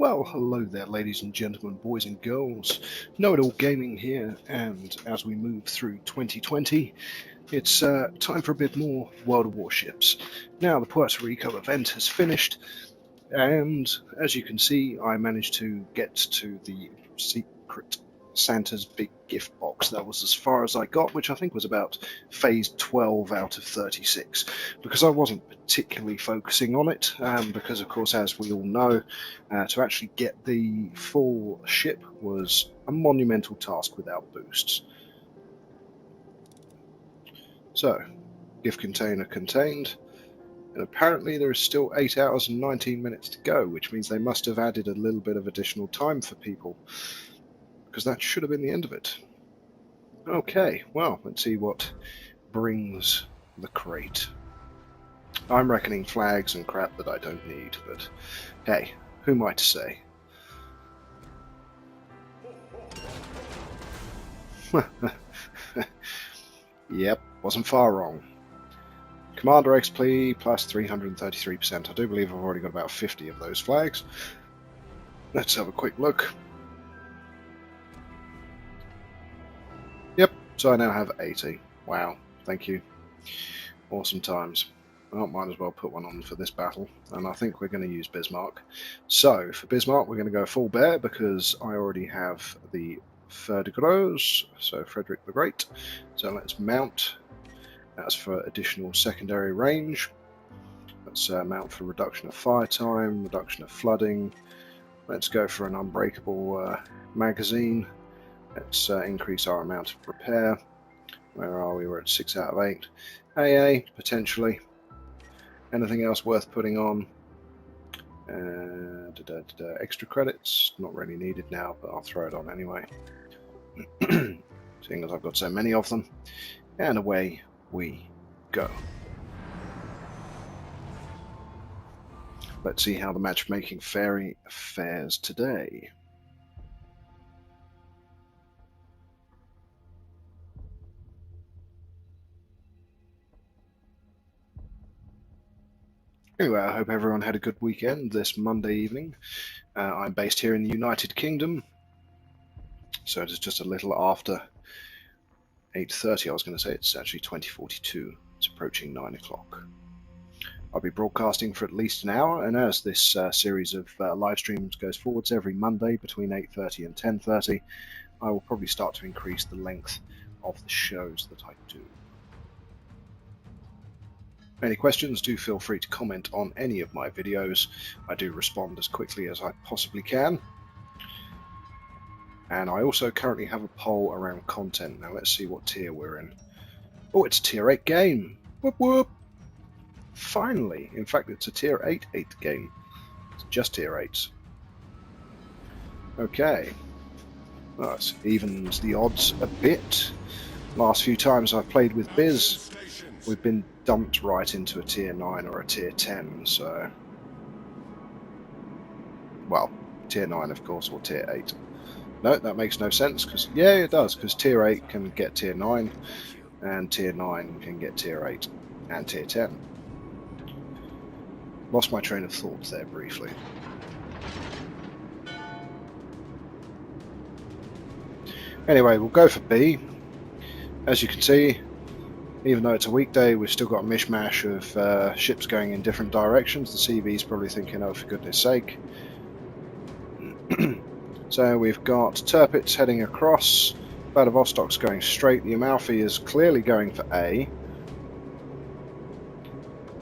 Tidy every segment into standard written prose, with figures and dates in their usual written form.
Well, hello there, ladies and gentlemen, boys and girls. Know-it-all gaming here, and as we move through 2020, it's time for a bit more World of Warships. Now, the Puerto Rico event has finished, and as you can see, I managed to get to the secret Santa's big gift box. That was as far as I got, which I think was about phase 12 out of 36, because I wasn't particularly focusing on it, because of course, as we all know, to actually get the full ship was a monumental task without boosts. So, gift container contained, and apparently there is still 8 hours and 19 minutes to go, which means they must have added a little bit of additional time for people, because that should have been the end of it. Okay, well, let's see what brings the crate. I'm reckoning flags and crap that I don't need, but hey, who am I to say? Yep, wasn't far wrong. Commander XP plus 333%. I do believe I've already got about 50 of those flags. Let's have a quick look. Yep, so I now have 80. Wow, thank you. Awesome times. Well, might as well put one on for this battle, and I think we're going to use Bismarck. So, for Bismarck, we're going to go full bear because I already have the Fer de Gros, so Frederick the Great. So let's mount. That's for additional secondary range. Let's mount for reduction of fire time, reduction of flooding. Let's go for an unbreakable magazine. Let's increase our amount of repair. Where are we? We're at 6 out of 8. AA, potentially. Anything else worth putting on? Extra credits, not really needed now, but I'll throw it on anyway. Seeing as I've got so many of them. And away we go. Let's see how the matchmaking fairy fares today. Anyway, I hope everyone had a good weekend this Monday evening. I'm based here in the United Kingdom, so it is just a little after 8:30. I was going to say it's actually 20:42. It's approaching 9 o'clock. I'll be broadcasting for at least an hour, and as this series of live streams goes forwards every Monday between 8:30 and 10:30, I will probably start to increase the length of the shows that I do. Any questions, do feel free to comment on any of my videos. I do respond as quickly as I possibly can. And I also currently have a poll around content. Now let's see what tier we're in. Oh, it's a tier 8 game. Whoop whoop. Finally. In fact, it's a tier 8 game. It's just tier 8s. Okay. Well, that evens the odds a bit. Last few times I've played with Biz, we've been dumped right into a tier 9 or a tier 10, so... Well, tier 9 of course, or tier 8. No, that makes no sense, because... Yeah, it does, because tier 8 can get tier 9, and tier 9 can get tier 8, and tier 10. Lost my train of thought there briefly. Anyway, we'll go for B. As you can see, even though it's a weekday, we've still got a mishmash of ships going in different directions. The CV's probably thinking, oh, for goodness sake. So we've got Tirpitz heading across, Vladivostok's going straight, the Amalfi is clearly going for A.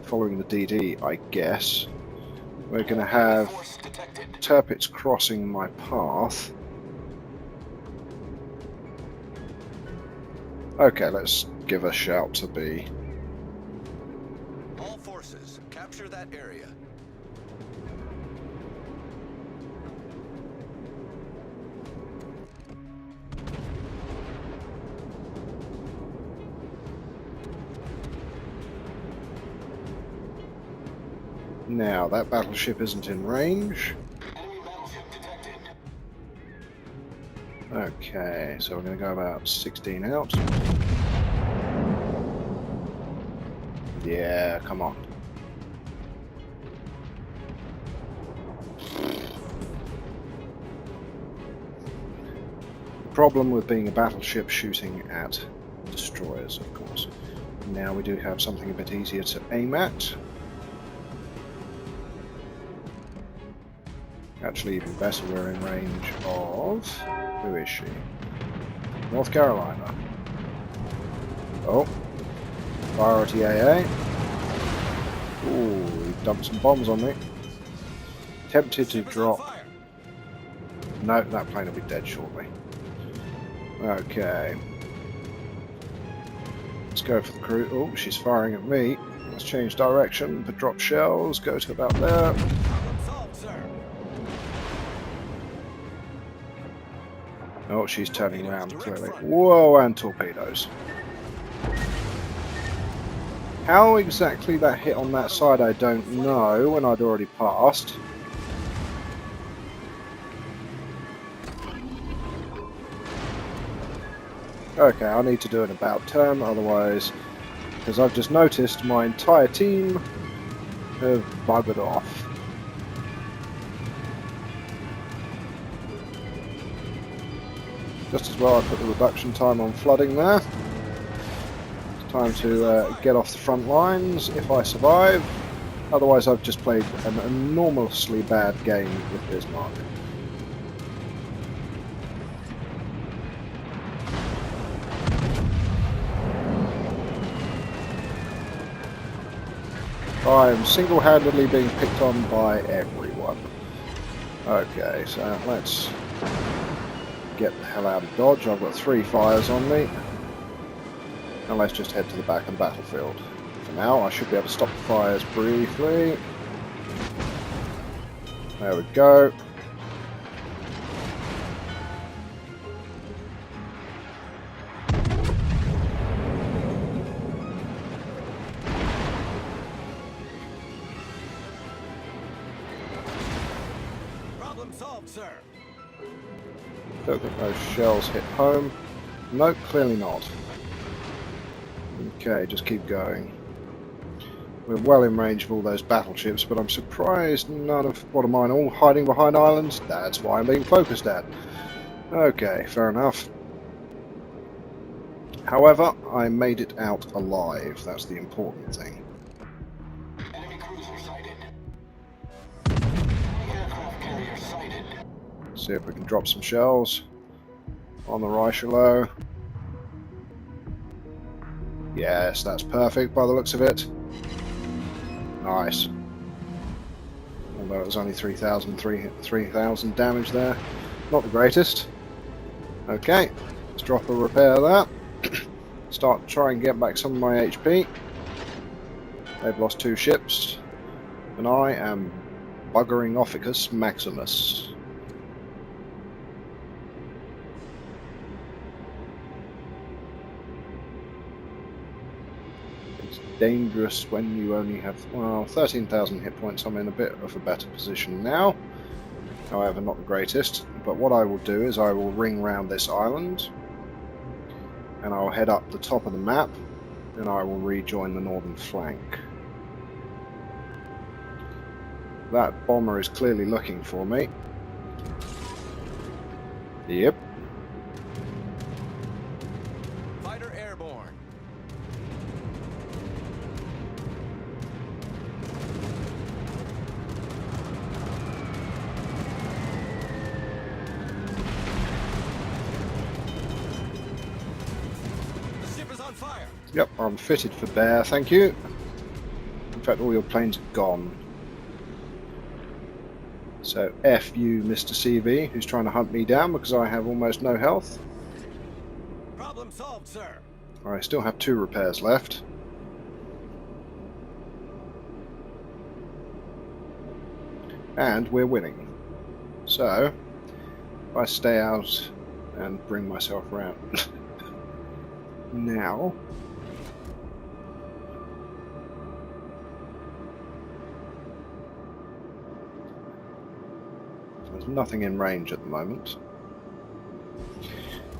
Following the DD, I guess. We're going to have Tirpitz crossing my path. Okay, let's give a shout to B. All forces, capture that area. Now, that battleship isn't in range. Enemy battleship detected. Okay, so we're going to go about 16 out. Yeah, come on. problem with being a battleship shooting at destroyers, of course. Now we do have something a bit easier to aim at. Actually, even better, we're in range of... Who is she? North Carolina. Oh. Priority AA. Ooh, he dumped some bombs on me. Tempted to drop. No, that plane will be dead shortly. Okay. Let's go for the crew. Oh, she's firing at me. Let's change direction, but drop shells, go to about there. Oh, she's turning around, clearly. Whoa, and torpedoes. How exactly that hit on that side, I don't know, when I'd already passed. Okay, I need to do an about turn, otherwise, because I've just noticed my entire team have buggered off. Just as well I put the reduction time on flooding there. It's time to get off the front lines if I survive. Otherwise I've just played an enormously bad game with Bismarck. I am single-handedly being picked on by everyone. Okay, so let's get the hell out of Dodge. I've got 3 fires on me. And let's just head to the back of the battlefield. For now, I should be able to stop the fires briefly. There we go. Problem solved, sir. Don't think those shells hit home. Nope, clearly not. Okay, just keep going. We're well in range of all those battleships, but I'm surprised none of what am I all hiding behind islands? That's why I'm being focused at. Okay, fair enough. However, I made it out alive. That's the important thing. Enemy cruiser sighted. Aircraft carrier sighted. See if we can drop some shells on the Richelieu. Yes, that's perfect by the looks of it. Nice. Although it was only 3,000 damage there. Not the greatest. Okay, let's drop a repair there. Start trying and get back some of my HP. They've lost 2 ships. And I am buggering Ophicus Maximus. Dangerous when you only have, well, 13,000 hit points. I'm in a bit of a better position now. However, not the greatest. But what I will do is I will ring round this island and I'll head up the top of the map and I will rejoin the northern flank. That bomber is clearly looking for me. Yep. Fighter airborne. On fire. Yep, I'm fitted for bear, thank you. In fact, all your planes are gone. So, F you, Mr. CV, who's trying to hunt me down because I have almost no health. Problem solved, sir. I still have 2 repairs left. And we're winning. So, if I stay out and bring myself around... now there's nothing in range at the moment.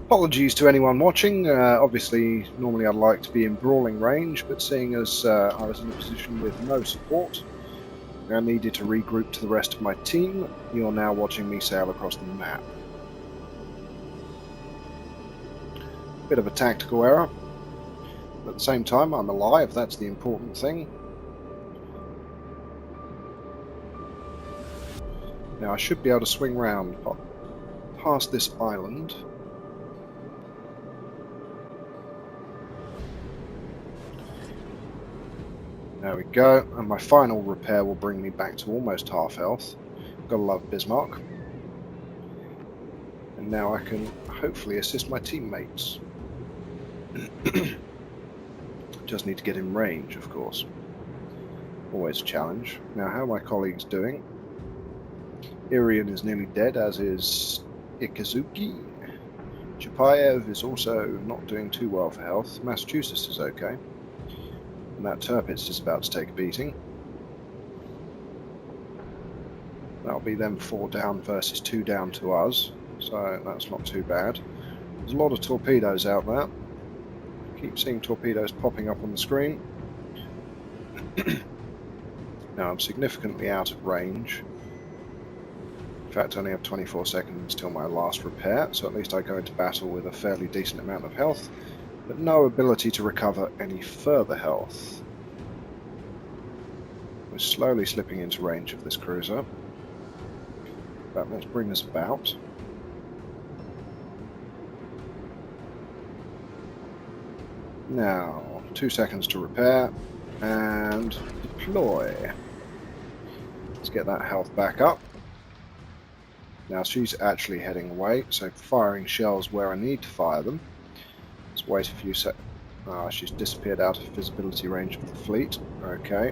Apologies to anyone watching. Obviously normally I'd like to be in brawling range, but seeing as I was in a position with no support I needed to regroup to the rest of my team, you're now watching me sail across the map. Bit of a tactical error. But at the same time, I'm alive, that's the important thing. Now I should be able to swing round past this island. There we go, and my final repair will bring me back to almost half health. Gotta love Bismarck. And now I can hopefully assist my teammates. Just need to get in range, of course. Always a challenge. Now, how are my colleagues doing? Irian is nearly dead, as is Ikazuki. Chapayev is also not doing too well for health. Massachusetts is okay. And that Tirpitz is about to take a beating. That'll be them 4 down versus 2 down to us, so that's not too bad. There's a lot of torpedoes out there. Keep seeing torpedoes popping up on the screen. Now I'm significantly out of range. In fact, I only have 24 seconds till my last repair, so at least I go into battle with a fairly decent amount of health, but no ability to recover any further health. We're slowly slipping into range of this cruiser. But let's bring this about. Now, 2 seconds to repair, and deploy. Let's get that health back up. Now she's actually heading away, so firing shells where I need to fire them. Let's wait a few seconds. She's disappeared out of visibility range of the fleet. Okay.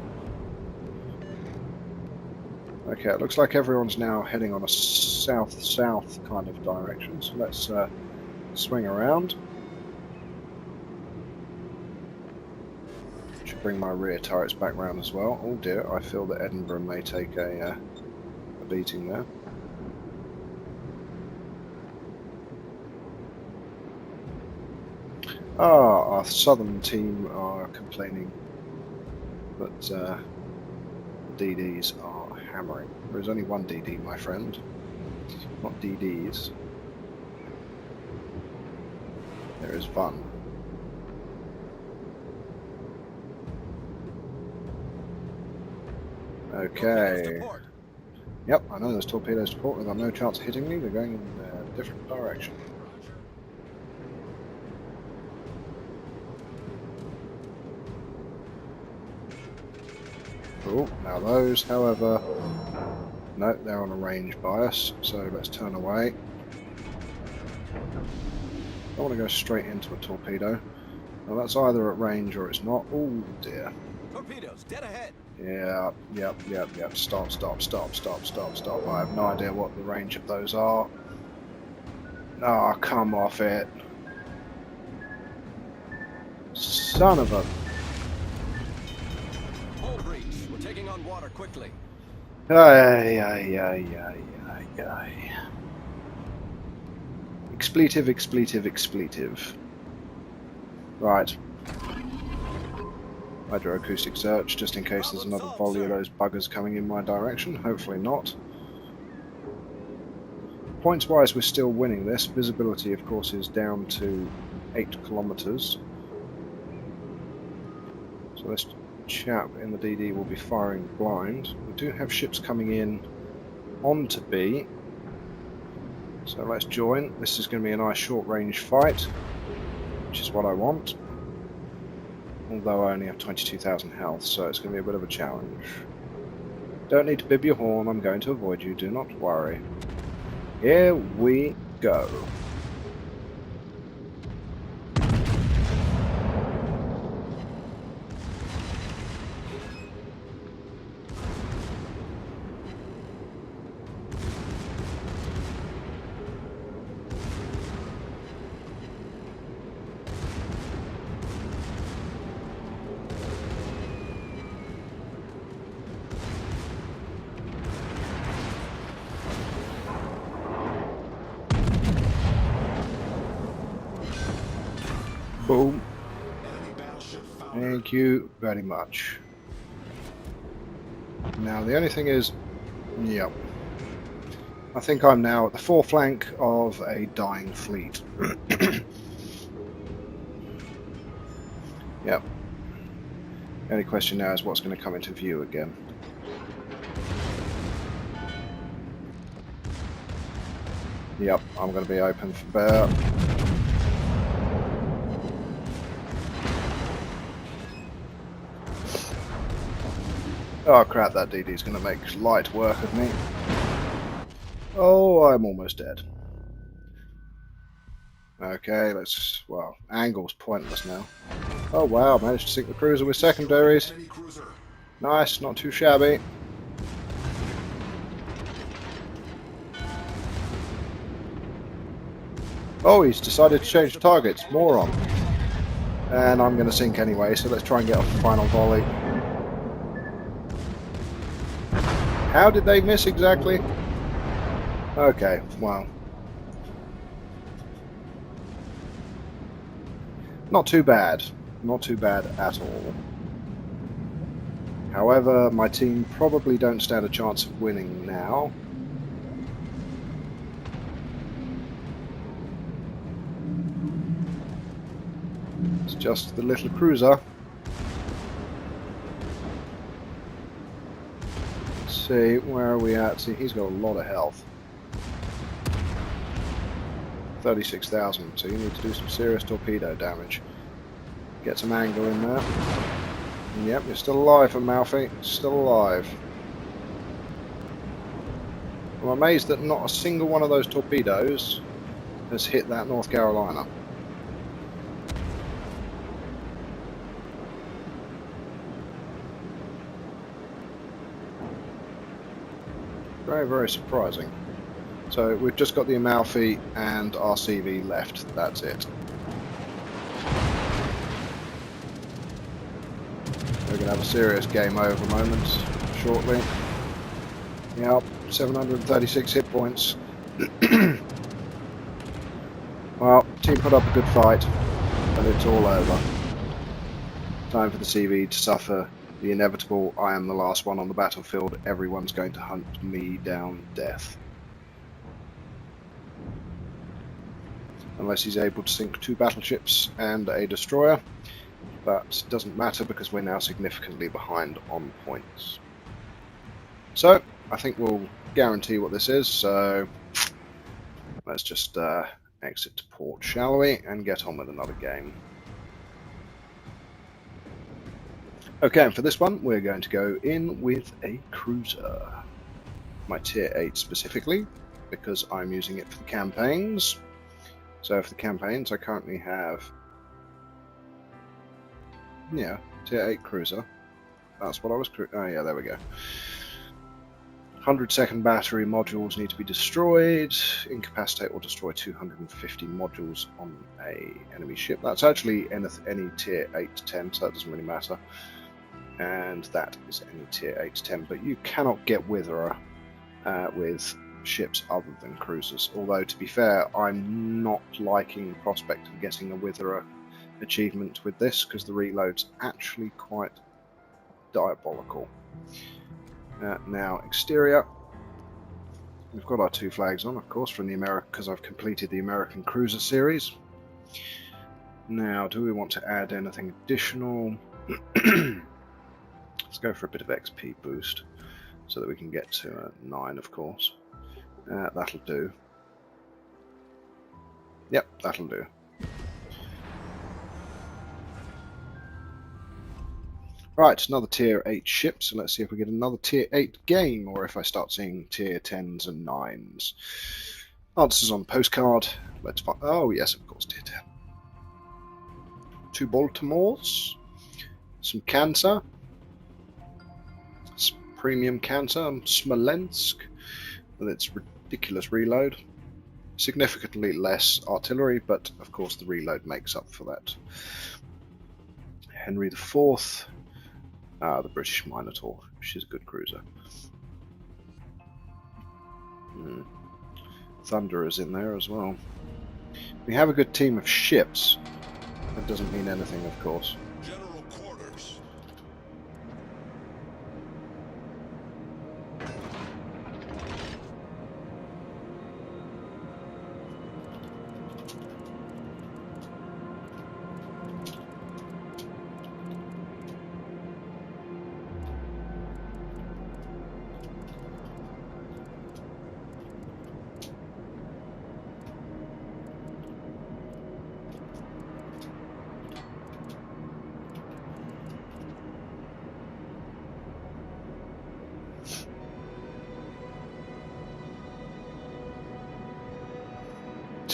Okay, it looks like everyone's now heading on a south-south kind of direction, so let's swing around. Should bring my rear turrets back round as well. Oh dear, I feel that Edinburgh may take a beating there. Our southern team are complaining that the DDs are hammering. There is only one DD, my friend, not DDs. There is one. Okay. Yep, I know there's torpedoes to port. They've got no chance of hitting me. They're going in a different direction. Oh, now those, however, no, they're on a range bias, so let's turn away. I want to go straight into a torpedo. Well, that's either at range or it's not. Oh dear. Torpedoes, dead ahead. Yeah, yep. Stop. I have no idea what the range of those are. Ah, oh, come off it. Son of a... Hull breach. We're taking on water quickly. Ay. Expletive. Right. Hydroacoustic search, just in case there's another volley of those buggers coming in my direction. Hopefully not. Points-wise, we're still winning this. Visibility, of course, is down to 8 kilometers. So this chap in the DD will be firing blind. We do have ships coming in onto B. So let's join. This is going to be a nice short-range fight, which is what I want. Although I only have 22,000 health, so it's going to be a bit of a challenge. Don't need to bib your horn, I'm going to avoid you, do not worry. Here we go. Boom. Thank you very much. Now the only thing is, yep, I think I'm now at the foreflank of a dying fleet. Yep. The only question now is what's going to come into view again. Yep, I'm going to be open for bear. Oh crap, that DD's going to make light work of me. Oh, I'm almost dead. Okay, let's... well, angle's pointless now. Oh wow, managed to sink the cruiser with secondaries. Nice, not too shabby. Oh, he's decided to change targets. Moron. And I'm going to sink anyway, so let's try and get off the final volley. How did they miss exactly? Okay, wow. Not too bad. Not too bad at all. However, my team probably don't stand a chance of winning now. It's just the little cruiser. Let's see, where are we at? See, he's got a lot of health. 36,000, so you need to do some serious torpedo damage. Get some angle in there. And yep, you're still alive, Amalfi. Still alive. I'm amazed that not a single one of those torpedoes has hit that North Carolina. Very, very surprising. So we've just got the Amalfi and RCV left. That's it. We're going to have a serious game over moment shortly. Yep, 736 hit points. Well, team put up a good fight, but it's all over. Time for the CV to suffer the inevitable I am the last one on the battlefield, everyone's going to hunt me down death. Unless he's able to sink 2 battleships and a destroyer. That doesn't matter because we're now significantly behind on points. So, I think we'll guarantee what this is, so let's just exit to port, shall we, and get on with another game. Okay, and for this one, we're going to go in with a cruiser. My tier 8 specifically, because I'm using it for the campaigns. So for the campaigns, I currently have, yeah, tier 8 cruiser. That's what I was, oh yeah, there we go. 100-second battery modules need to be destroyed. Incapacitate or destroy 250 modules on a enemy ship. That's actually any tier 8 to 10, so that doesn't really matter. And that is any tier 8 to 10, but you cannot get Witherer with ships other than cruisers. Although, to be fair, I'm not liking the prospect of getting a Witherer achievement with this, because the reload's actually quite diabolical. Now, exterior. We've got our 2 flags on, of course, from the American, because I've completed the American Cruiser series. Now, do we want to add anything additional? Let's go for a bit of XP boost, so that we can get to 9, of course. That'll do. Yep, that'll do. Right, another tier 8 ship, so let's see if we get another tier 8 game, or if I start seeing tier 10s and 9s. Answers on postcard. Let's find. Oh, yes, of course, tier 10. 2 Baltimores. Some Cancer. Premium Cancer. Smolensk. With its ridiculous reload. Significantly less artillery, but of course the reload makes up for that. Henry IV. The British Minotaur, which is a good cruiser. Thunderer's in there as well. We have a good team of ships. That doesn't mean anything, of course. General quarters.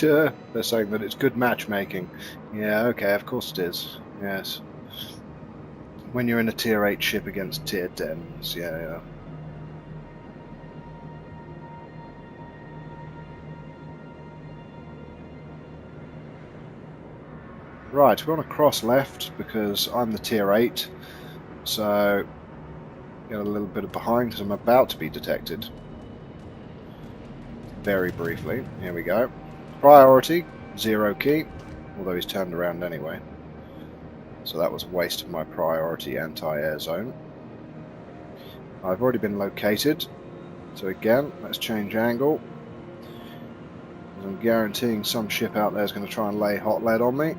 They're saying that it's good matchmaking. Yeah, okay, of course it is. Yes. When you're in a tier 8 ship against tier 10s, yeah. Right, we want to cross left because I'm the tier 8, so get a little bit of behind because I'm about to be detected. Very briefly, here we go. Priority, 0 key, although he's turned around anyway. So that was a waste of my priority anti-air zone. I've already been located, so again, let's change angle. I'm guaranteeing some ship out there is going to try and lay hot lead on me.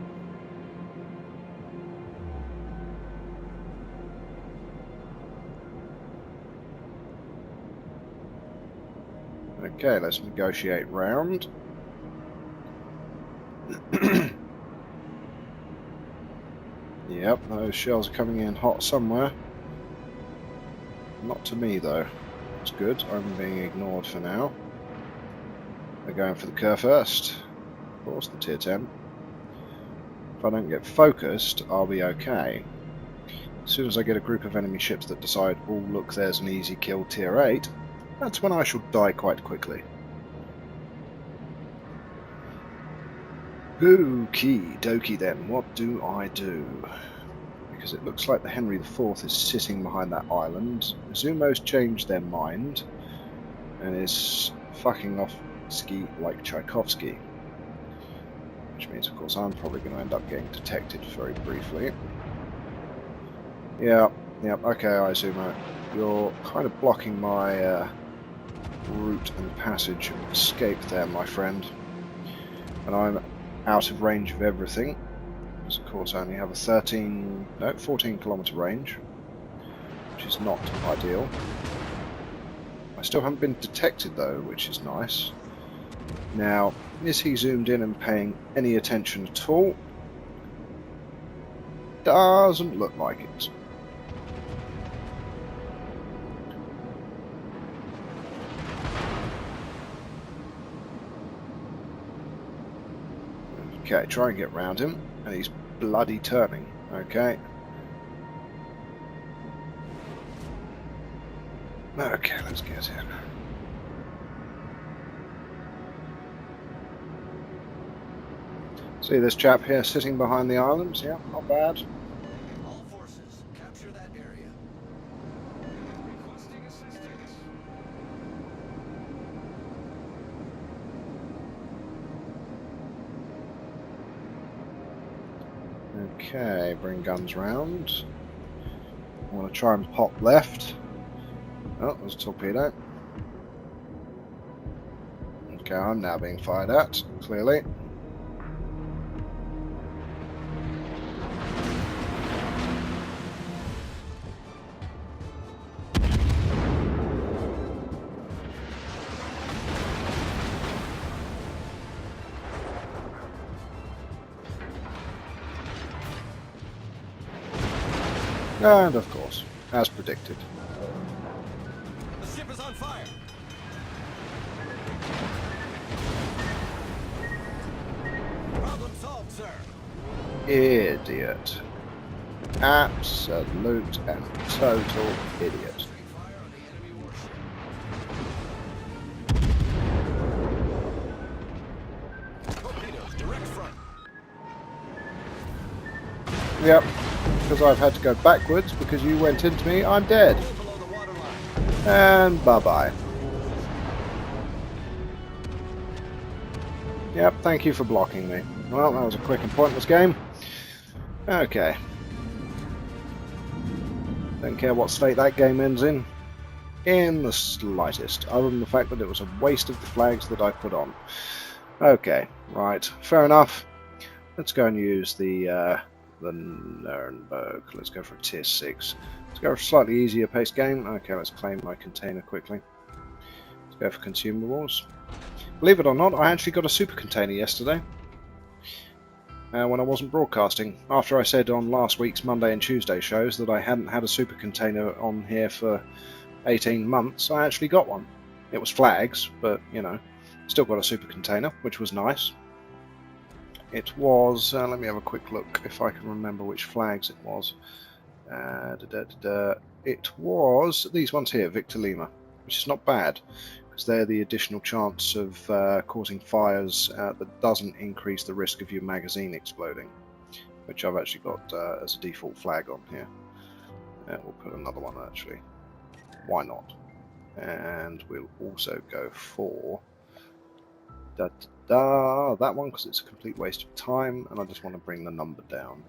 Okay, let's negotiate round. Yep, those shells are coming in hot somewhere. Not to me though. That's good, I'm being ignored for now. They're going for the Kerr first. Of course, the tier 10. If I don't get focused, I'll be okay. As soon as I get a group of enemy ships that decide, oh look, there's an easy kill tier 8, that's when I shall die quite quickly. Okie dokie then, what do I do? Because it looks like the Henry IV is sitting behind that island. Zumo's changed their mind and is fucking off ski like Tchaikovsky. Which means, of course, I'm probably going to end up getting detected very briefly. Yeah, okay, Zumo. You're kind of blocking my route and passage of escape there, my friend. And I'm out of range of everything. Because, of course, I only have a 14 kilometer range, which is not ideal. I still haven't been detected, though, which is nice. Now, is he zoomed in and paying any attention at all? Doesn't look like it. Okay, try and get round him, and he's bloody turning. Okay. Okay, let's get in. See this chap here sitting behind the islands? Yeah, not bad. All forces, capture that area. Requesting assistance. Okay, bring guns round. I want to try and pop left. Oh, there's a torpedo. Okay, I'm now being fired at, clearly. And of course, as predicted. The ship is on fire. Problem solved, sir. Idiot. Absolute and total idiot. Street fire on the enemy warship. Torpedoes, direct front. Yep, because I've had to go backwards because you went into me, I'm dead. Pull below the waterline. And bye-bye. Yep, thank you for blocking me. Well, that was a quick and pointless game. Okay. Don't care what state that game ends in the slightest, other than the fact that it was a waste of the flags that I put on. Okay, right, fair enough. Let's go and use the Nuremberg. Let's go for a tier 6. Let's go for a slightly easier paced game. Okay, let's claim my container quickly. Let's go for consumables. Believe it or not, I actually got a super container yesterday. When I wasn't broadcasting. After I said on last week's Monday and Tuesday shows that I hadn't had a super container on here for 18 months, I actually got one. It was flags, but, you know, still got a super container, which was nice. it was, let me have a quick look if I can remember which flags it was. It was these ones here, Victor Lima, which is not bad, because they're the additional chance of causing fires that doesn't increase the risk of your magazine exploding, which I've actually got as a default flag on here. We'll put another one actually. Why not? And we'll also go for that one because it's a complete waste of time, and I just want to bring the number down.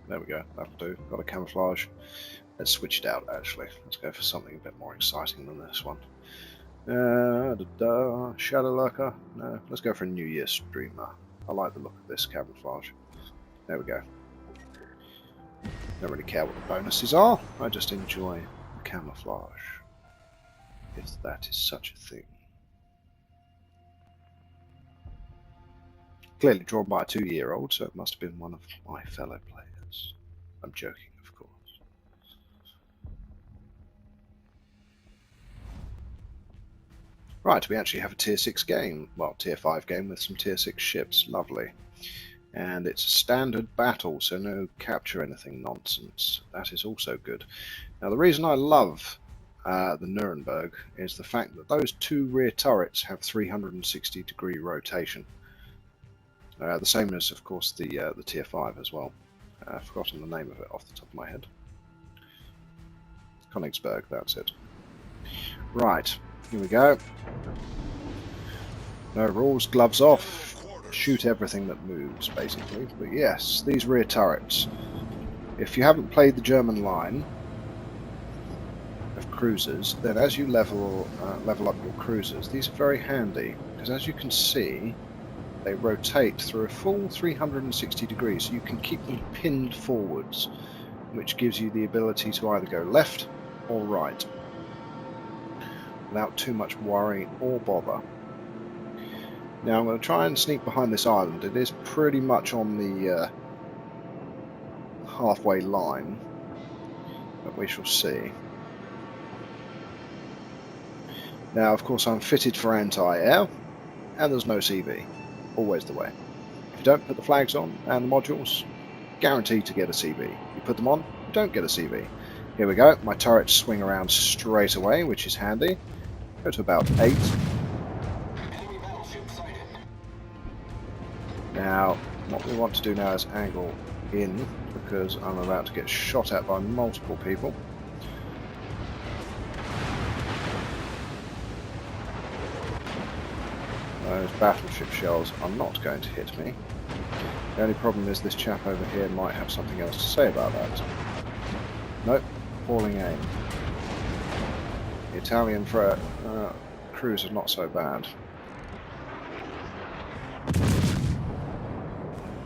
There we go, that'll do. Got a camouflage. Let's switch it out actually. Let's go for something a bit more exciting than this one. Shadow Lurker? No, let's go for a New Year Streamer. I like the look of this camouflage. There we go. Don't really care what the bonuses are, I just enjoy the camouflage. If that is such a thing. Clearly drawn by a 2-year-old, so it must have been one of my fellow players. I'm joking, of course. Right, we actually have a tier 6 game. Well, tier 5 game with some tier 6 ships. Lovely. And it's a standard battle, so no capture anything nonsense. That is also good. Now, the reason I love the Nuremberg is the fact that those 2 rear turrets have 360-degree rotation. The same as, of course, the tier 5 as well. I've forgotten the name of it off the top of my head. Königsberg, that's it. Right, here we go. No rules, gloves off. Shoot everything that moves, basically. But yes, these rear turrets. If you haven't played the German line of cruisers, then as you level up your cruisers, these are very handy, because as you can see, they rotate through a full 360 degrees, so you can keep them pinned forwards, which gives you the ability to either go left or right without too much worry or bother. Now I'm going to try and sneak behind this island. It is pretty much on the halfway line, but we shall see. Now, of course, I'm fitted for anti-air, and there's no CV. Always the way. If you don't put the flags on and the modules, guaranteed to get a CV. You put them on, you don't get a CV. Here we go. My turrets swing around straight away, which is handy. Go to about 8. Now, what we want to do now is angle in, because I'm about to get shot at by multiple people. Those battleship shells are not going to hit me. The only problem is this chap over here might have something else to say about that. Nope, appalling aim. The Italian cruise is not so bad.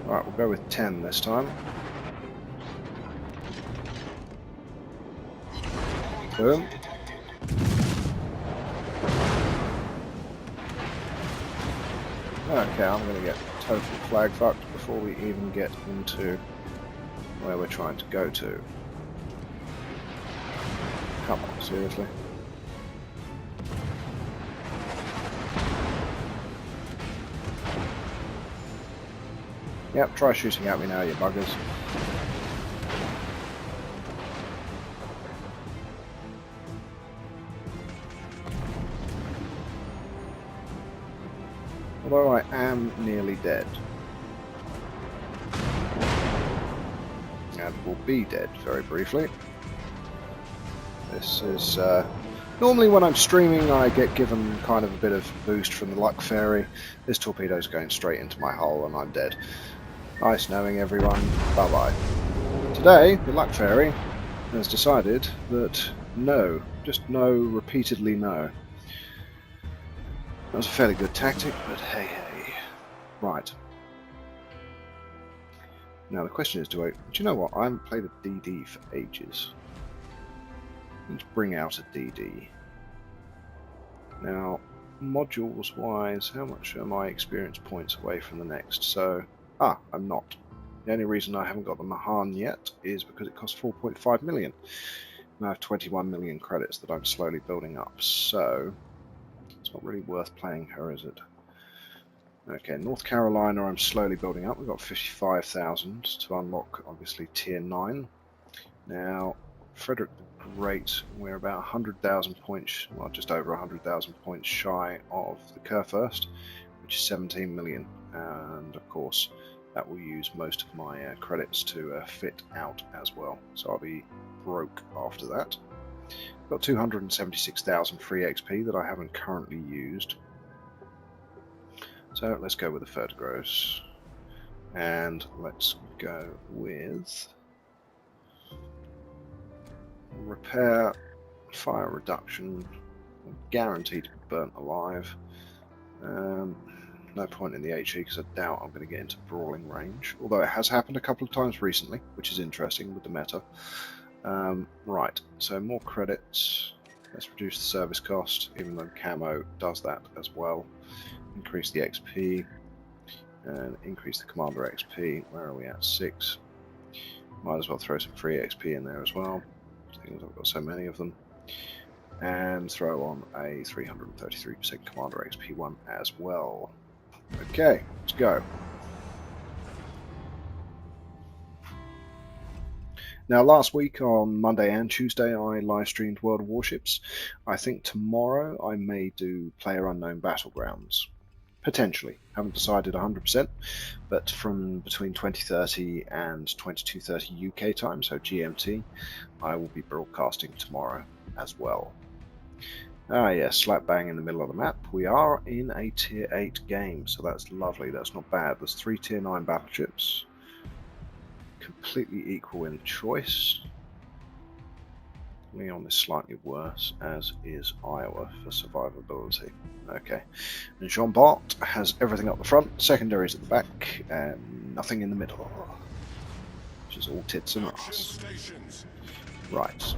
Right, we'll go with 10 this time. Boom. Okay, I'm going to get total flag fucked before we even get into where we're trying to go to. Come on, seriously? Yep, try shooting at me now, you buggers. Although I am nearly dead. And will be dead very briefly. This is... normally when I'm streaming I get given kind of a bit of boost from the luck fairy. This torpedo's going straight into my hull and I'm dead. Nice knowing everyone. Bye bye. Today, the luck fairy has decided that no. Just no, repeatedly no. That was a fairly good tactic, but hey hey. Right. Now the question is, do you know what? I haven't played a DD for ages. Let's bring out a DD. Now, modules wise, how much are my experience points away from the next? So, I'm not. The only reason I haven't got the Mahan yet is because it costs 4.5 million. And I have 21 million credits that I'm slowly building up, so it's not really worth playing her, is it? Okay, North Carolina I'm slowly building up. We've got 55,000 to unlock, obviously, Tier 9. Now, Frederick the Great, we're about 100,000 points, well, just over 100,000 points shy of the Kurfürst, which is 17 million. And, of course, that will use most of my credits to fit out as well. So I'll be broke after that. Got 276,000 free XP that I haven't currently used. So let's go with the third gross, and let's go with repair, fire reduction, guaranteed to be burnt alive. No point in the HE because I doubt I'm going to get into brawling range, although it has happened a couple of times recently, which is interesting with the meta. Right, so more credits. Let's reduce the service cost, even though camo does that as well. Increase the XP and increase the commander XP. Where are we at? 6. Might as well throw some free XP in there as well, seeing as I've got so many of them. And throw on a 333% commander XP one as well. Okay, let's go. Now, last week on Monday and Tuesday, I live streamed World of Warships. I think tomorrow I may do PlayerUnknown Battlegrounds. Potentially. Haven't decided 100%, but from between 20:30 and 22:30 UK time, so GMT, I will be broadcasting tomorrow as well. Ah yes, slap bang in the middle of the map. We are in a Tier 8 game, so that's lovely. That's not bad. There's 3 Tier 9 battleships. Completely equal in choice. Leon is slightly worse, as is Iowa for survivability. Okay, and Jean Bart has everything up the front, secondaries at the back, and nothing in the middle, which is all tits and ass. Right.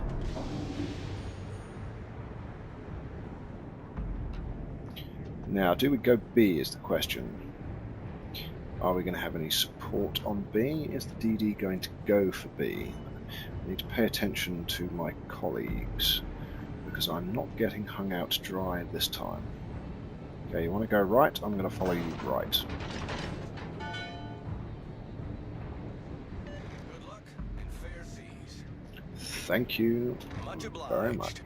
Now, do we go B is the question. Are we going to have any support on B? Is the DD going to go for B? I need to pay attention to my colleagues, because I'm not getting hung out to dry this time. Okay, you want to go right? I'm going to follow you right. Good luck and fair seas. Thank you Much obliged. very much.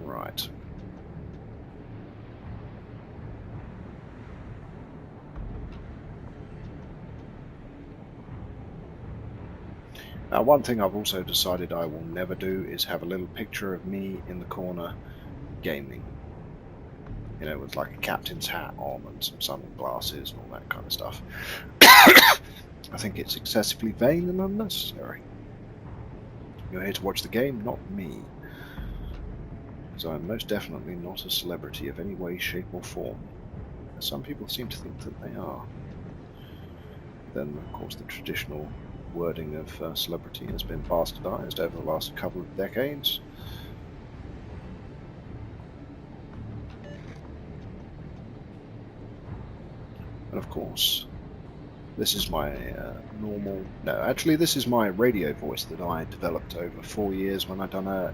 Right. Now, one thing I've also decided I will never do is have a little picture of me in the corner gaming. You know, with like a captain's hat on and some sunglasses and all that kind of stuff. I think it's excessively vain and unnecessary. You're here to watch the game, not me. Because I'm most definitely not a celebrity of any way, shape or form. Some people seem to think that they are. Then, of course, the traditional wording of celebrity has been bastardized over the last couple of decades. And of course, this is my normal... No, actually this is my radio voice that I developed over 4 years when I done a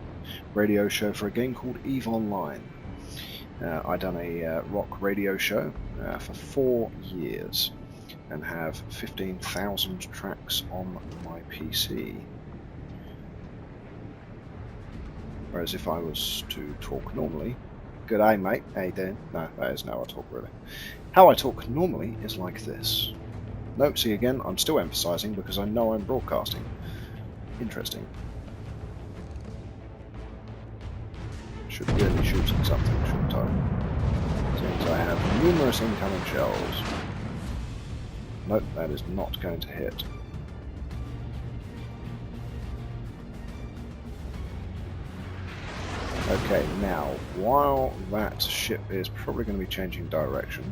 radio show for a game called EVE Online. I done a rock radio show for 4 years and have 15,000 tracks on my PC. Whereas if I was to talk normally... Good day, mate. How you doing? No, that isn't how I talk, really. How I talk normally is like this. Nope, see again, I'm still emphasizing because I know I'm broadcasting. Interesting. Should really shoot at something, shouldn't I? Since I have numerous incoming shells. Nope, that is not going to hit. Okay, now, while that ship is probably going to be changing direction,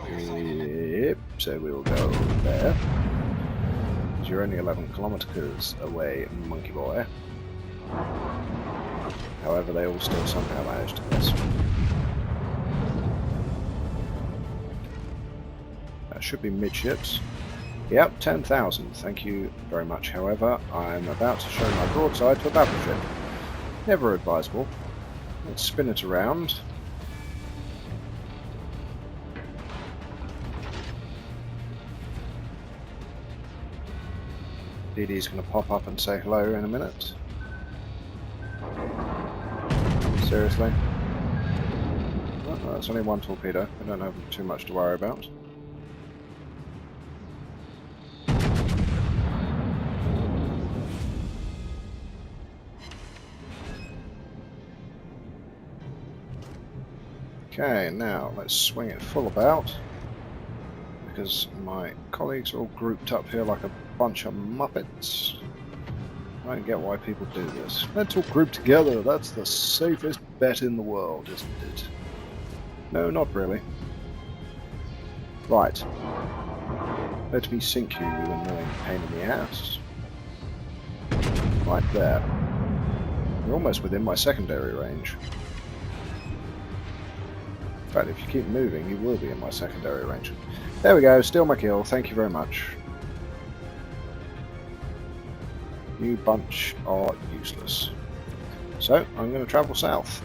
yep, so we will go there, because you're only 11 kilometers away, monkey boy. However, they all still somehow managed to miss. That should be midships. Yep, 10,000. Thank you very much. However, I'm about to show my broadside to a battleship. Never advisable. Let's spin it around. DD's going to pop up and say hello in a minute. Seriously? Oh, that's only one torpedo. I don't have too much to worry about. Okay, now let's swing it full about, because my colleagues are all grouped up here like a bunch of muppets. I don't get why people do this. Let's all group together. That's the safest bet in the world, isn't it? No, not really. Right. Let me sink you, you annoying pain in the ass. Right there. You're almost within my secondary range. In fact, if you keep moving, you will be in my secondary range. There we go, steal my kill, thank you very much. You bunch are useless. So, I'm going to travel south.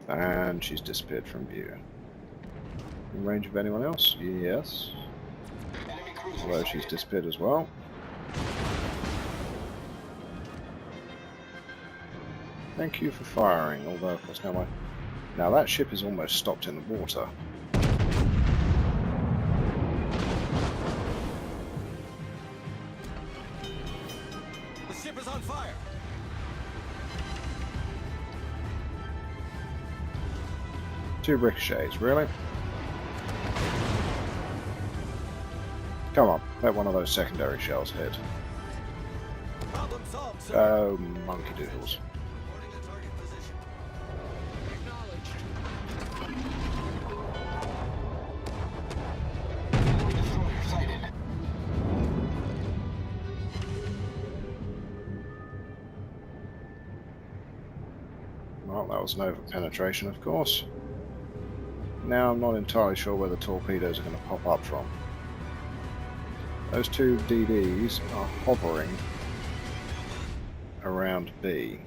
And she's disappeared from view. In range of anyone else? Yes. Although she's disappeared as well. Thank you for firing, although of course now that ship is almost stopped in the water. The ship is on fire. Two ricochets, really? Come on, let one of those secondary shells hit. Problem solved, sir. Oh, monkey doodles. Reporting the target position. Acknowledged. Well, that was an over-penetration, of course. Now I'm not entirely sure where the torpedoes are going to pop up from. Those two DDs are hovering around B.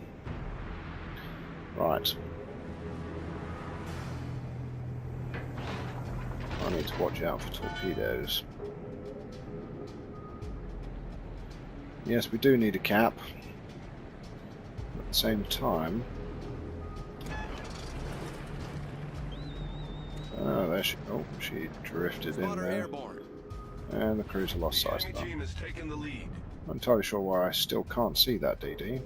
Right. I need to watch out for torpedoes. Yes, we do need a cap. At the same time... Oh, there she drifted in there. Airborne. And the cruiser lost sight of that. Team has taken the lead. I'm entirely sure why I still can't see that DD.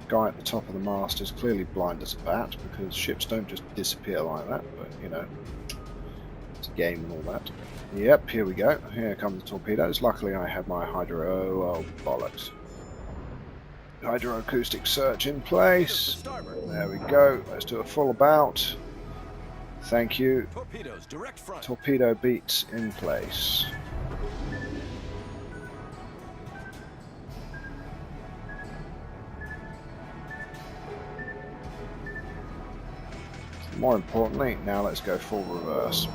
Guy at the top of the mast is clearly blind as a bat, because ships don't just disappear like that, but you know, it's a game and all that. Yep, here we go. Here come the torpedoes. Luckily I had my oh bollocks. Hydroacoustic search in place. There we go. Let's do a full about. Thank you. Torpedoes, direct front. Torpedo beats in place. More importantly, now let's go full reverse.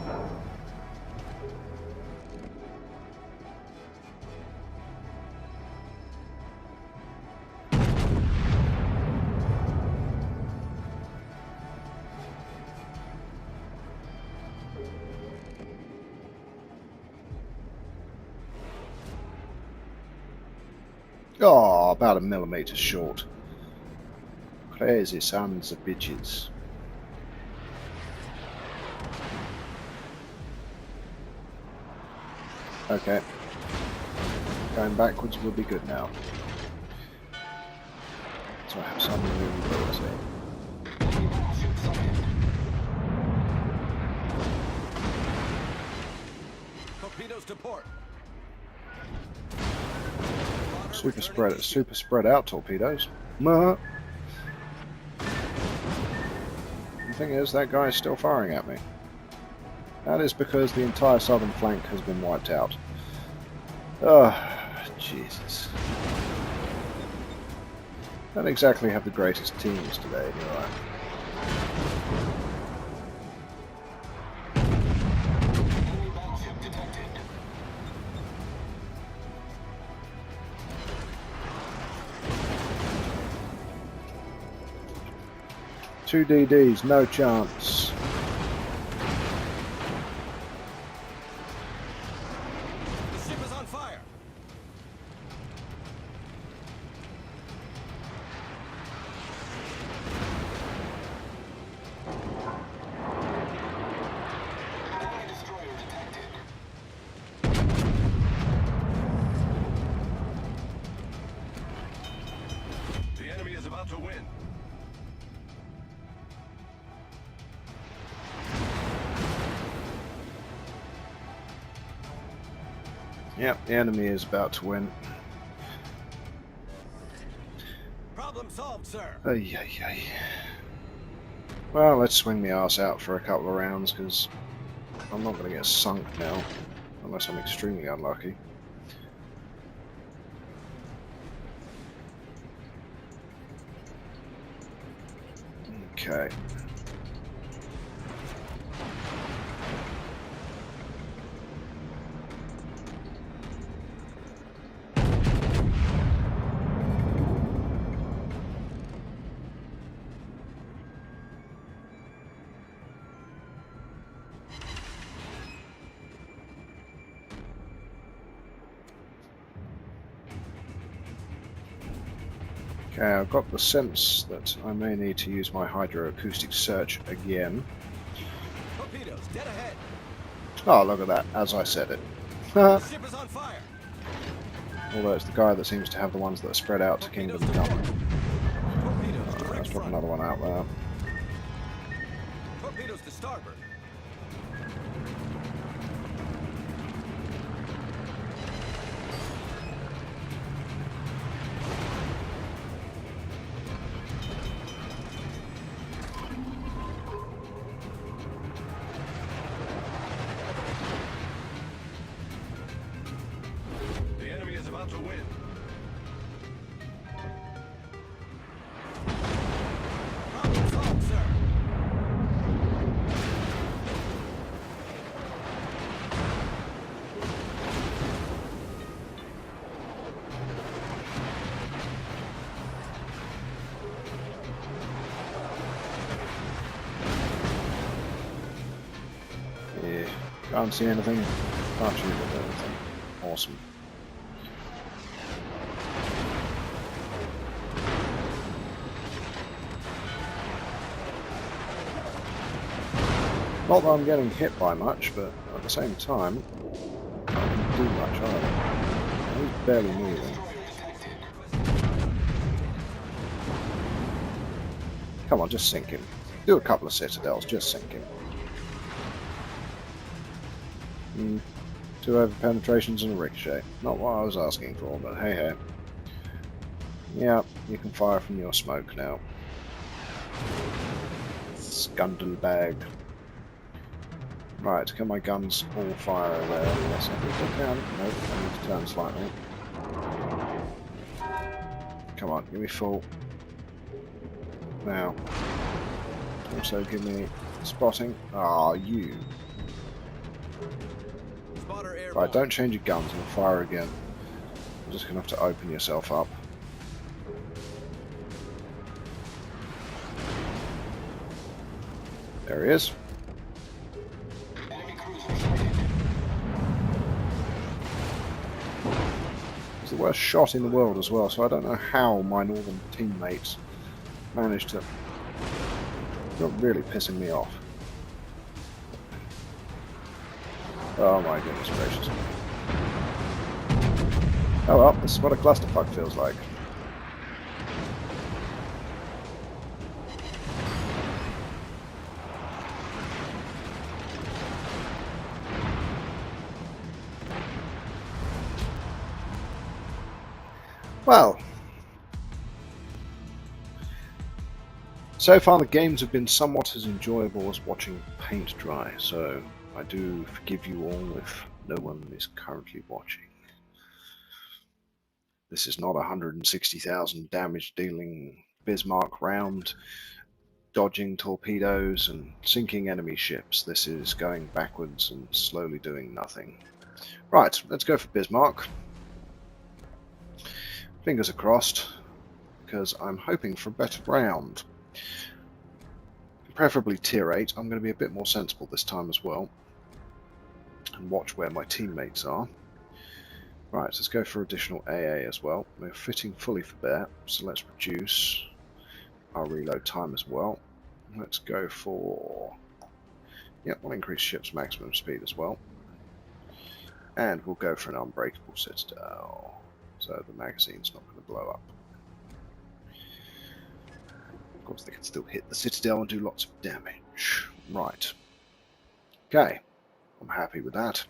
Oh, about a millimetre short. Crazy sons of bitches. Okay. Going backwards will be good now. So I have some maneuverability. Torpedoes to port. Super spread out torpedoes. thing is, that guy is still firing at me. That is because the entire southern flank has been wiped out. Oh, Jesus. Don't exactly have the greatest teams today, do I? Enemy battleship detected. 2 DDs, no chance. The ship is on fire. Enemy destroyer detected. The enemy is about to win. Yep, the enemy is about to win. Problem solved, sir. Ay, ay, ay. Well, let's swing the arse out for a couple of rounds, because I'm not going to get sunk now, unless I'm extremely unlucky. Okay. Okay, I've got the sense that I may need to use my hydroacoustic search again. Torpedoes, dead ahead. Oh, look at that, as I said it. The ship is on fire. Although it's the guy that seems to have the ones that are spread out to Torpedoes Kingdom to Come. port. Torpedoes, Let's direct drop front. another one out there. Torpedoes to starboard. The enemy is about to win. Problem solved, sir. Yeah, can't see anything. Can't shoot at anything. Awesome. Not that I'm getting hit by much, but at the same time, I don't do much either. He's barely moving. Come on, just sink him. Do a couple of citadels, just sink him. 2 over-penetrations and a ricochet. Not what I was asking for, but hey hey. Yeah, you can fire from your smoke now. Scundlebag. Right, can my guns all fire there? Yes, I think they can. Nope, I need to turn slightly. Come on, give me full. Now. Also give me spotting. Ah, you. Spotter airborne. Right, don't change your guns and fire again. You're just going to have to open yourself up. There he is. Enemy cruiser sighted. He's the worst shot in the world as well, so I don't know how my northern teammates managed to... You're really pissing me off. Oh my goodness gracious. Oh well, this is what a clusterfuck feels like. Well, So far the games have been somewhat as enjoyable as watching paint dry, so I do forgive you all if no one is currently watching. This is not a 160,000 damage dealing Bismarck round, dodging torpedoes and sinking enemy ships. This is going backwards and slowly doing nothing. Right, let's go for Bismarck. Fingers are crossed, because I'm hoping for a better round. Preferably tier 8. I'm going to be a bit more sensible this time as well, and watch where my teammates are. Right, let's go for additional AA as well. We're fitting fully for bear, so let's reduce our reload time as well. Let's go for... Yep, we'll increase ship's maximum speed as well. And we'll go for an unbreakable citadel, so the magazine's not going to blow up. Of course, they can still hit the citadel and do lots of damage. Right. Okay, I'm happy with that.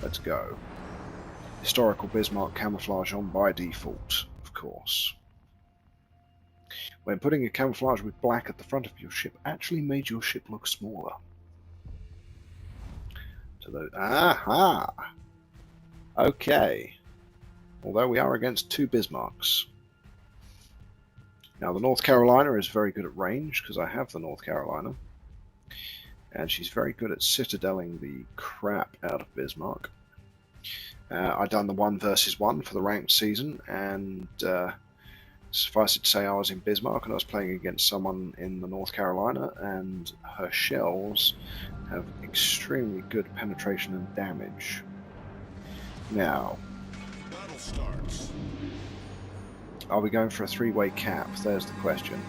Let's go. Historical Bismarck camouflage on by default, of course. When putting a camouflage with black at the front of your ship actually made your ship look smaller. So those, aha! Okay. Although we are against 2 Bismarcks. Now the North Carolina is very good at range, because I have the North Carolina. And she's very good at citadeling the crap out of Bismarck. I've done the 1 versus 1 for the ranked season, and suffice it to say I was in Bismarck and I was playing against someone in the North Carolina, and her shells have extremely good penetration and damage. Now, Battle starts. are we going for a 3-way cap? There's the question.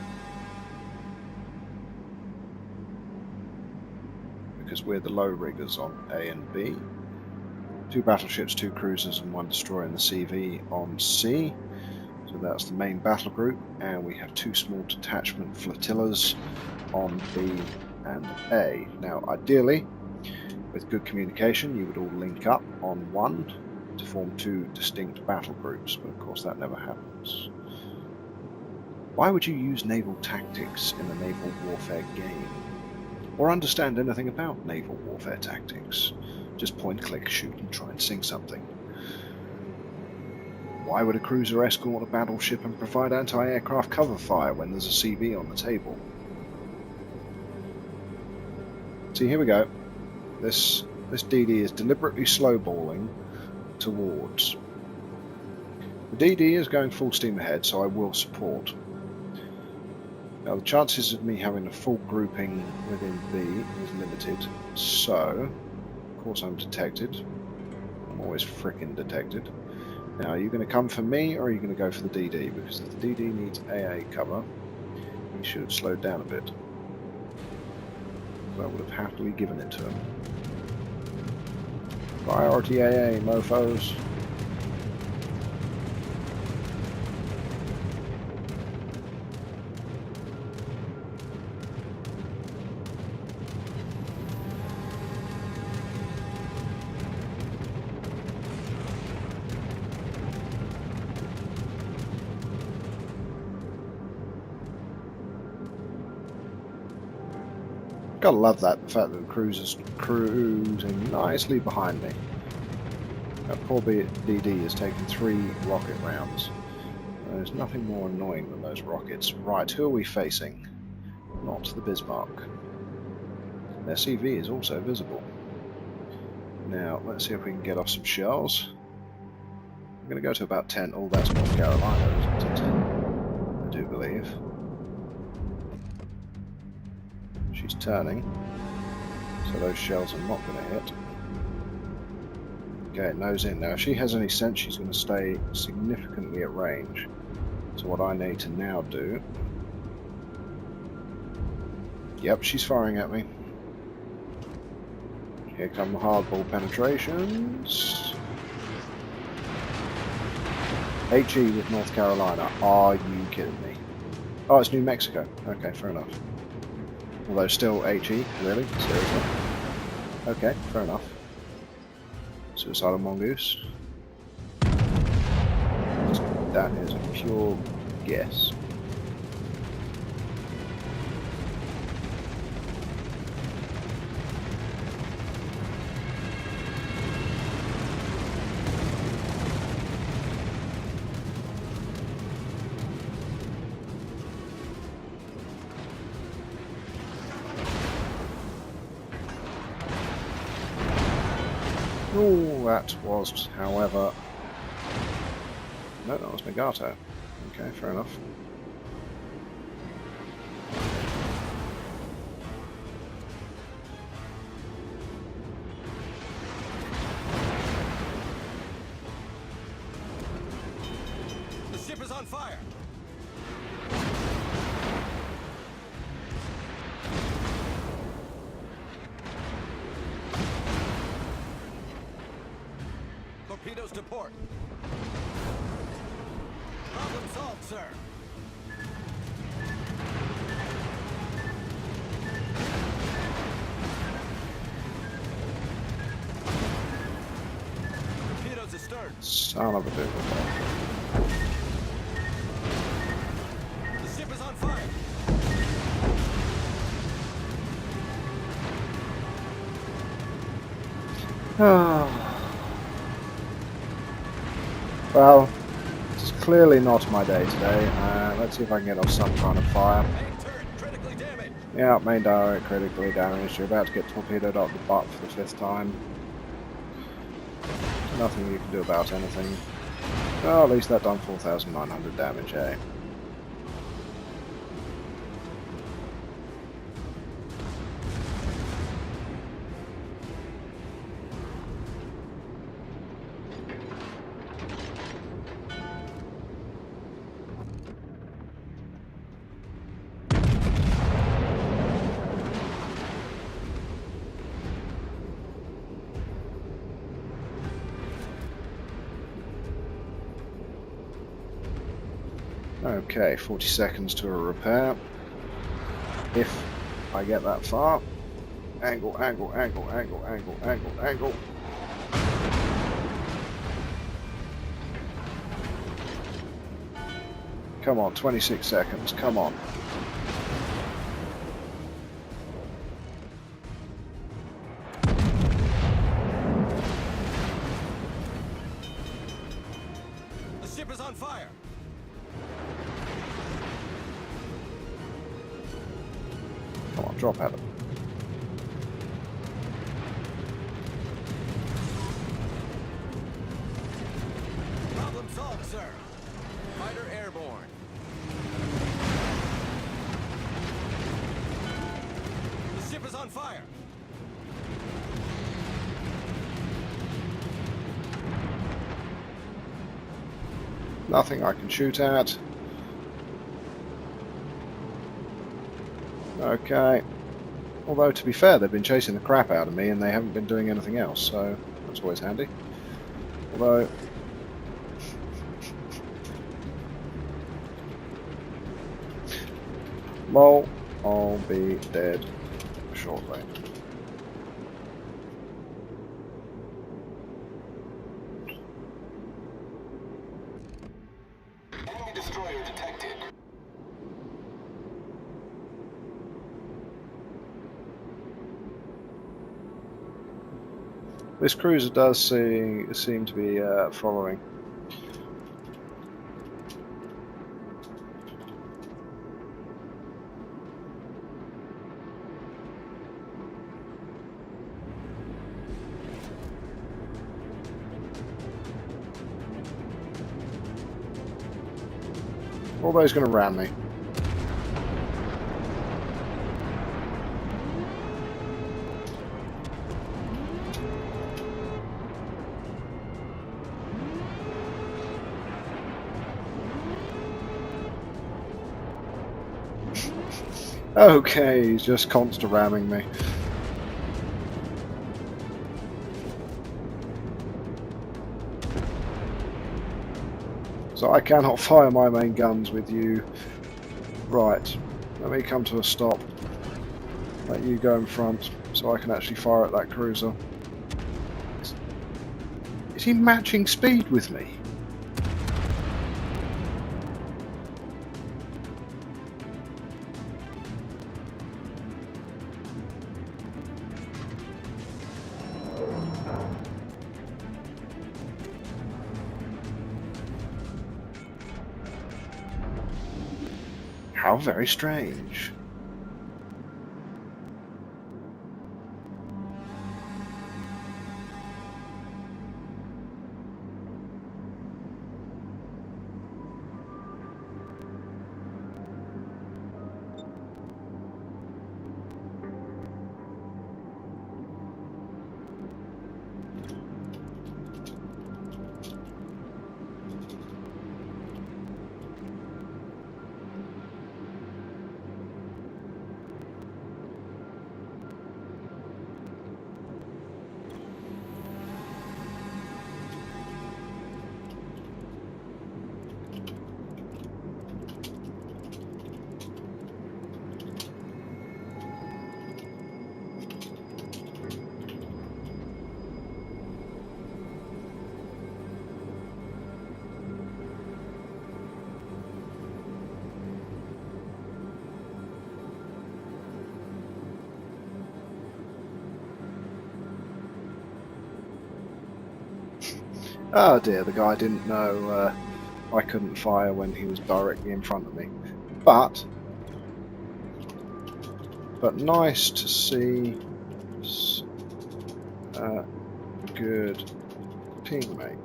Because we're the low riggers on A and B. 2 battleships, 2 cruisers and 1 destroyer in the CV on C. So that's the main battle group, and we have 2 small detachment flotillas on B and A. Now ideally, with good communication, you would all link up on 1 to form 2 distinct battle groups, but of course that never happens. Why would you use naval tactics in a naval warfare game? Or understand anything about naval warfare tactics? Just point, click, shoot, and try and sink something. Why would a cruiser escort a battleship and provide anti-aircraft cover fire when there's a CV on the table? See, here we go. This DD is deliberately slowballing towards. The DD is going full steam ahead, so I will support. Now the chances of me having a full grouping within B is limited, so of course I'm detected. I'm always frickin' detected. Now are you going to come for me, or are you going to go for the DD? Because if the DD needs AA cover, he should have slowed down a bit. So I would have happily given it to him. Priority AA, mofos. Gotta love that, the fact that the cruiser's cruising nicely behind me. That poor DD has taken 3 rocket rounds. There's nothing more annoying than those rockets. Right, who are we facing? Not the Bismarck. Their CV is also visible. Now, let's see if we can get off some shells. I'm going to go to about 10. Oh, that's North Carolina, isn't it? I do believe. She's turning, so those shells are not going to hit. Okay, nose in. Now, if she has any sense, she's going to stay significantly at range. So what I need to now do... Yep, she's firing at me. Here come the hardball penetrations. HE with North Carolina. Are you kidding me? Oh, it's New Mexico. Okay, fair enough. Although still HE, really? Seriously? Okay, fair enough. Suicidal mongoose. That is a pure guess. Oh, that was, however... No, that was Nagato. Okay, fair enough. The ship is on fire. Torpedoes to port. Problem solved, sir. Torpedoes astern. Son of a doodle. The ship is on fire. Well, it's clearly not my day today. Let's see if I can get off some kind of fire. Main turret critically damaged. Yeah, main turret critically damaged. You're about to get torpedoed up the butt for the 5th time. Nothing you can do about anything. Oh, at least that done 4,900 damage, eh? Okay, 40 seconds to a repair. If I get that far. Angle, angle, angle, angle, angle, angle, angle. Come on, 26 seconds, come on. The ship is on fire. Come on, drop at them. Problem solved, sir. Fighter airborne. The ship is on fire. Nothing I can shoot at. Okay. Although, to be fair, they've been chasing the crap out of me and they haven't been doing anything else, so that's always handy. Although... lol, I'll be dead shortly. Enemy destroyer detected. This cruiser does seem to be following. Although he's going to ram me. Okay, he's just constant ramming me. So I cannot fire my main guns with you. Right, let me come to a stop. Let you go in front so I can actually fire at that cruiser. Is he matching speed with me? How very strange. Oh dear, the guy didn't know I couldn't fire when he was directly in front of me. But nice to see good teammate.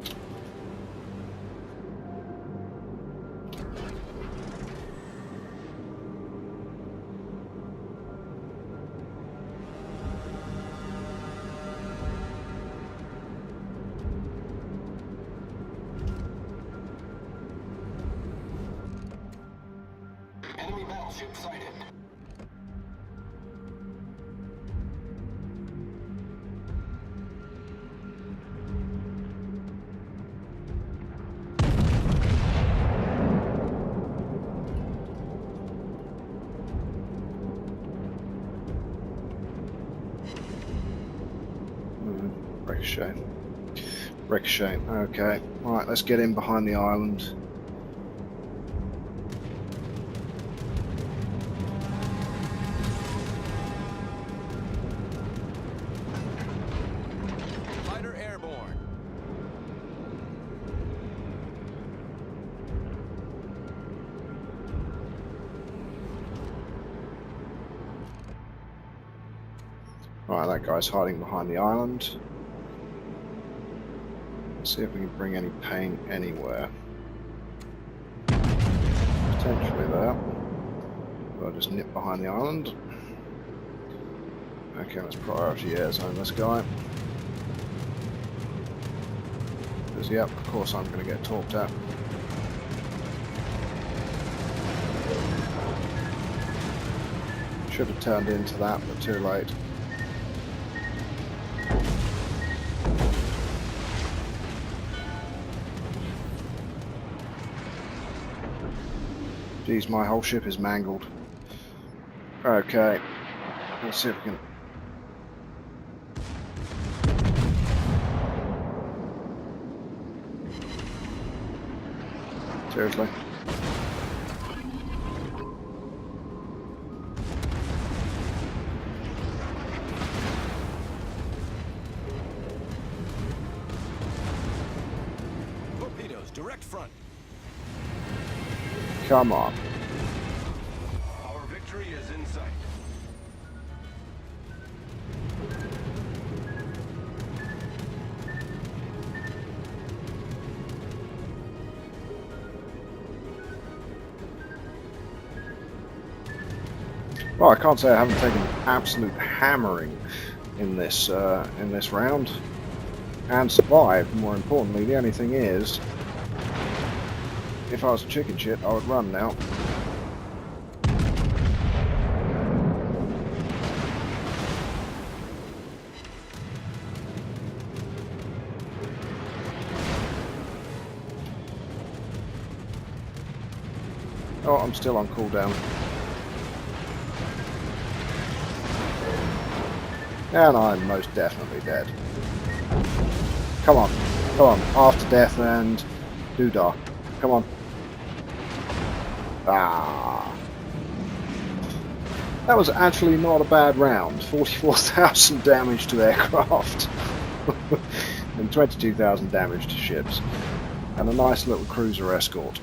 Enemy battleship sighted. Ricochet. Ricochet. Okay. Right, let's get in behind the island. Fighter airborne. Right, that guy's hiding behind the island. Let's see if we can bring any pain anywhere. Potentially there. I'll just nip behind the island. Okay, let's priority air zone this guy. Because, yep, of course I'm going to get talked at. Should have turned into that, but too late. Geez, my whole ship is mangled. Okay, let's see if we can... Seriously? Torpedoes, direct front. Come on. Our victory is in sight. Well, I can't say I haven't taken an absolute hammering in this round, and survived. More importantly, the only thing is, if I was chicken shit, I would run now. Oh, I'm still on cooldown. And I'm most definitely dead. Come on. Come on. After death and doodah. Come on. Ah. That was actually not a bad round. 44,000 damage to aircraft. And 22,000 damage to ships. And a nice little cruiser escort.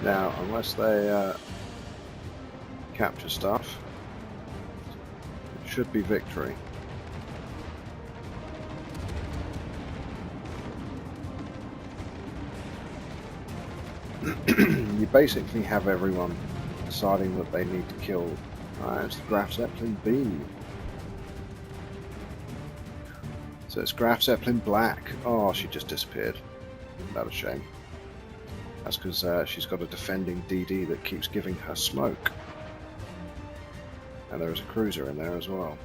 Now, unless they capture stuff, it should be victory. You basically have everyone deciding that they need to kill. It's the Graf Zeppelin B. So it's Graf Zeppelin Black. Oh, she just disappeared. That a shame. That's because she's got a defending DD that keeps giving her smoke. And there's a cruiser in there as well.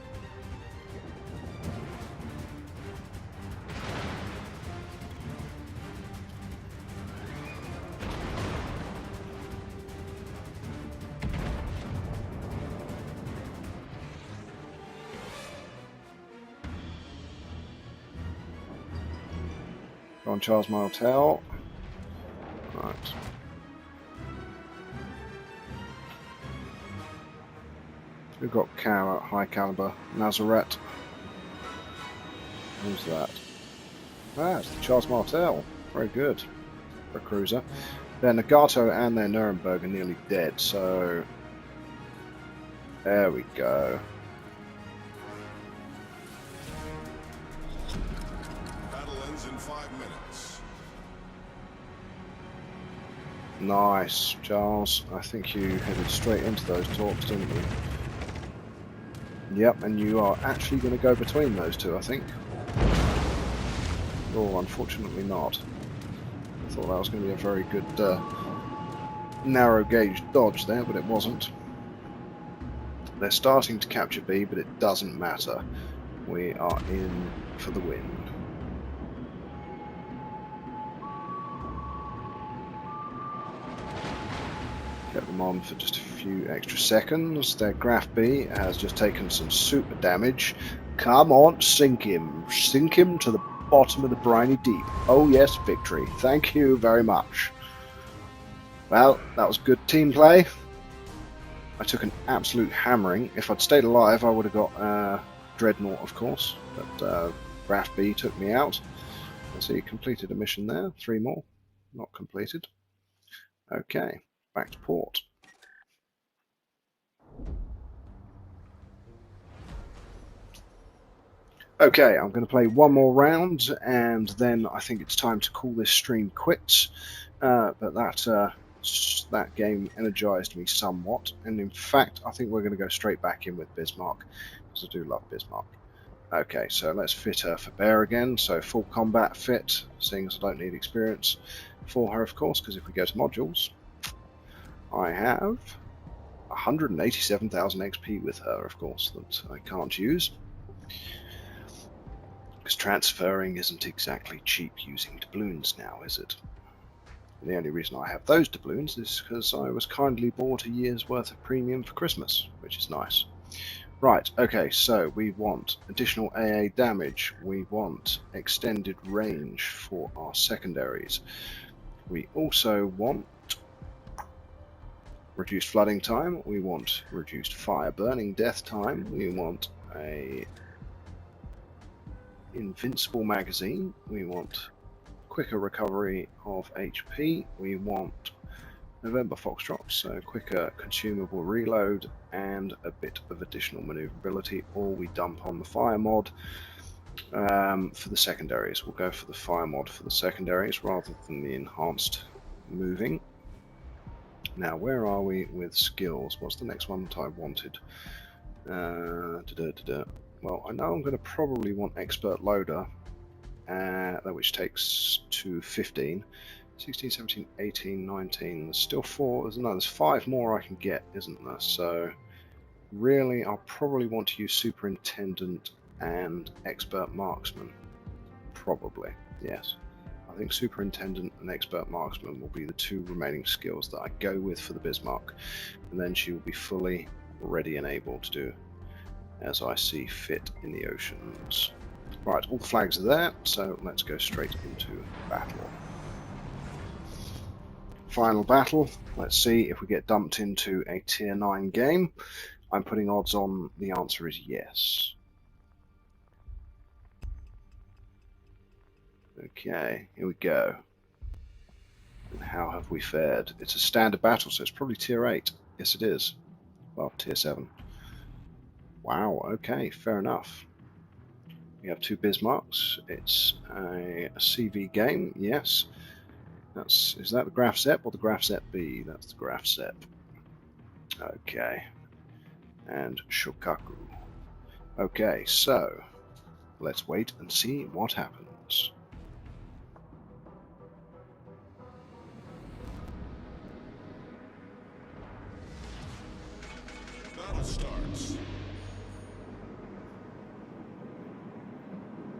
Go on, Charles Martel. Right. We've got high caliber Nazareth. Who's that? Ah, it's the Charles Martel. Very good for a cruiser. Their Nagato and their Nuremberg are nearly dead, so there we go. Battle ends in 5 minutes. Nice, Charles. I think you headed straight into those talks, didn't you? Yep, and you are actually going to go between those two, I think. Oh, unfortunately not. I thought that was going to be a very good narrow gauge dodge there, but it wasn't. They're starting to capture B, but it doesn't matter. We are in for the win. Kept them on for just a few extra seconds. Their Graf B has just taken some super damage. Come on, sink him. Sink him to the bottom of the briny deep. Oh yes, victory. Thank you very much. Well, that was good team play. I took an absolute hammering. If I'd stayed alive, I would have got Dreadnought, of course. But Graf B took me out. I see, completed a mission there. 3 more. Not completed. Okay. Back to port. Okay, I'm going to play one more round, and then I think it's time to call this stream quits. But that game energized me somewhat, and in fact, I think we're going to go straight back in with Bismarck, because I do love Bismarck. Okay, so let's fit her for bear again. So full combat fit, seeing as I don't need experience for her, of course, because if we go to modules, I have 187,000 XP with her, of course, that I can't use. Because transferring isn't exactly cheap using doubloons now, is it? And the only reason I have those doubloons is because I was kindly bought a year's worth of premium for Christmas, which is nice. Right, okay, so we want additional AA damage, we want extended range for our secondaries. We also want reduced flooding time, we want reduced fire burning death time, we want a invincible magazine, we want quicker recovery of HP, we want November Foxtrot, so quicker consumable reload and a bit of additional maneuverability, or we dump on the fire mod for the secondaries. We'll go for the fire mod for the secondaries rather than the enhanced moving. Now, where are we with skills? What's the next one that I wanted? Well, I know I'm going to probably want expert loader, which takes to 15. 16, 17, 18, 19. There's still 4. There's 5 more I can get, isn't there? So, really, I'll probably want to use superintendent and expert marksman. Probably, yes. I think superintendent and expert marksman will be the 2 remaining skills that I go with for the Bismarck, and then she will be fully ready and able to do as I see fit in the oceans. Right, all the flags are there, so let's go straight into battle. Final battle. Let's see if we get dumped into a tier 9 game. I'm putting odds on the answer is yes. Okay, here we go. And how have we fared? It's a standard battle, so it's probably tier 8. Yes, it is. Well, tier 7. Wow, okay, fair enough. We have 2 Bismarcks. It's a CV game, yes. Is that the Graf Zepp or the Graf Zepp B? That's the Graf Zepp. Okay. And Shokaku. Okay, so let's wait and see what happens. Battle starts.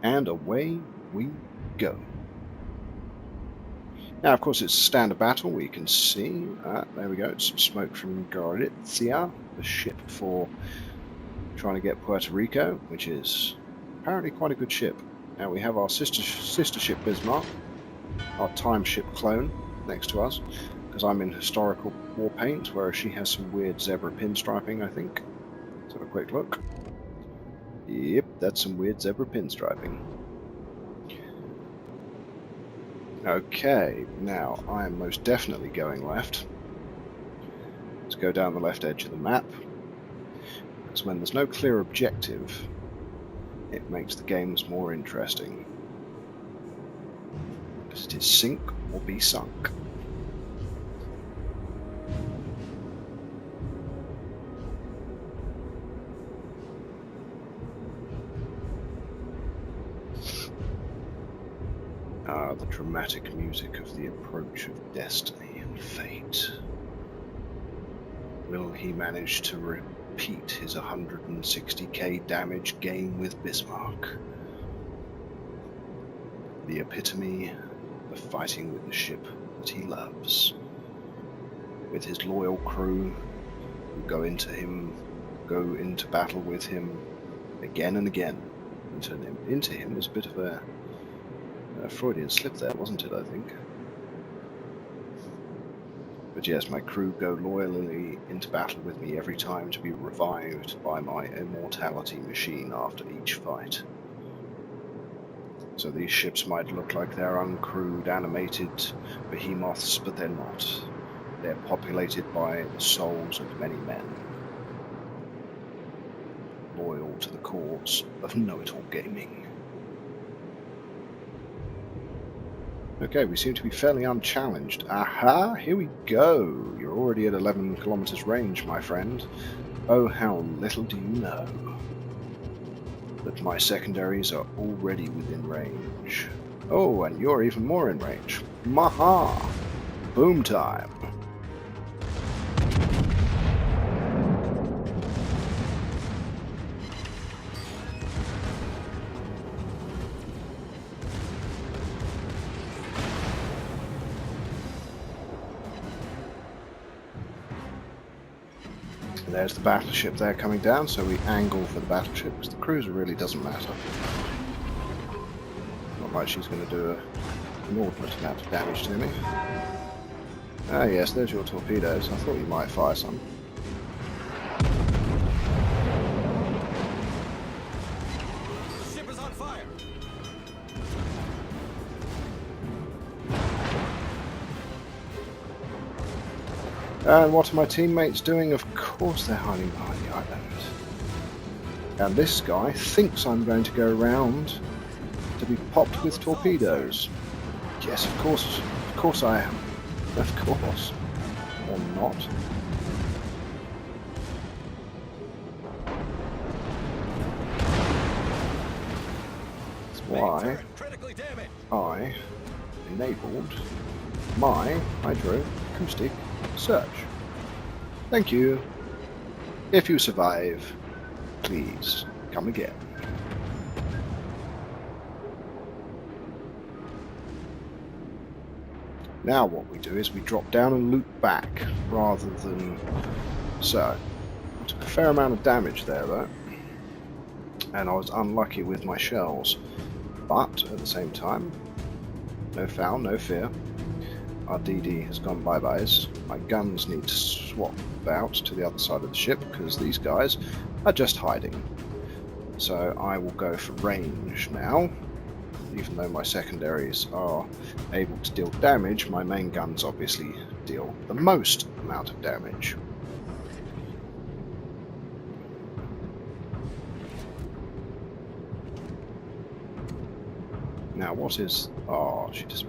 And away we go. Now, of course, it's a standard battle. We can see, there we go, some smoke from Gorizia, the ship for trying to get Puerto Rico, which is apparently quite a good ship. Now we have our sister ship Bismarck, our time ship clone next to us, because I'm in historical war paint, whereas she has some weird zebra pinstriping, I think. Let's have a quick look. Yep, that's some weird zebra pinstriping. Okay, now I am most definitely going left. Let's go down the left edge of the map, because when there's no clear objective, it makes the games more interesting. Because it is sink or be sunk. Ah, the dramatic music of the approach of destiny and fate. Will he manage to repeat his 160k damage game with Bismarck? The epitome of fighting with the ship that he loves. With his loyal crew who go into battle with him again and again. Into him was a bit of a Freudian slip there, wasn't it, I think? But yes, my crew go loyally into battle with me every time to be revived by my immortality machine after each fight. So these ships might look like they're uncrewed, animated behemoths, but they're not. They're populated by the souls of many men, loyal to the cause of know-it-all gaming. Okay, we seem to be fairly unchallenged. Aha, here we go. You're already at 11 kilometers range, my friend. Oh, how little do you know that my secondaries are already within range. Oh, and you're even more in range. Maha! Boom time! There's the battleship there coming down, so we angle for the battleship, because the cruiser really doesn't matter. Not like she's going to do an inordinate amount of damage to me. Ah yes, there's your torpedoes. I thought you might fire some. The ship is on fire. And what are my teammates doing? Of course they're hiding behind the island. And this guy thinks I'm going to go around to be popped with torpedoes. Yes, of course I am. Of course. Or not. That's why Critically damaged. I enabled my hydro acoustic search. Thank you. If you survive, please come again. Now what we do is we drop down and loop back rather than so. I took a fair amount of damage there though, and I was unlucky with my shells, but at the same time, no foul, no fear. Our DD has gone bye-byes. My guns need to swap out to the other side of the ship because these guys are just hiding. So I will go for range now. Even though my secondaries are able to deal damage, my main guns obviously deal the most amount of damage. Now what is... oh, she just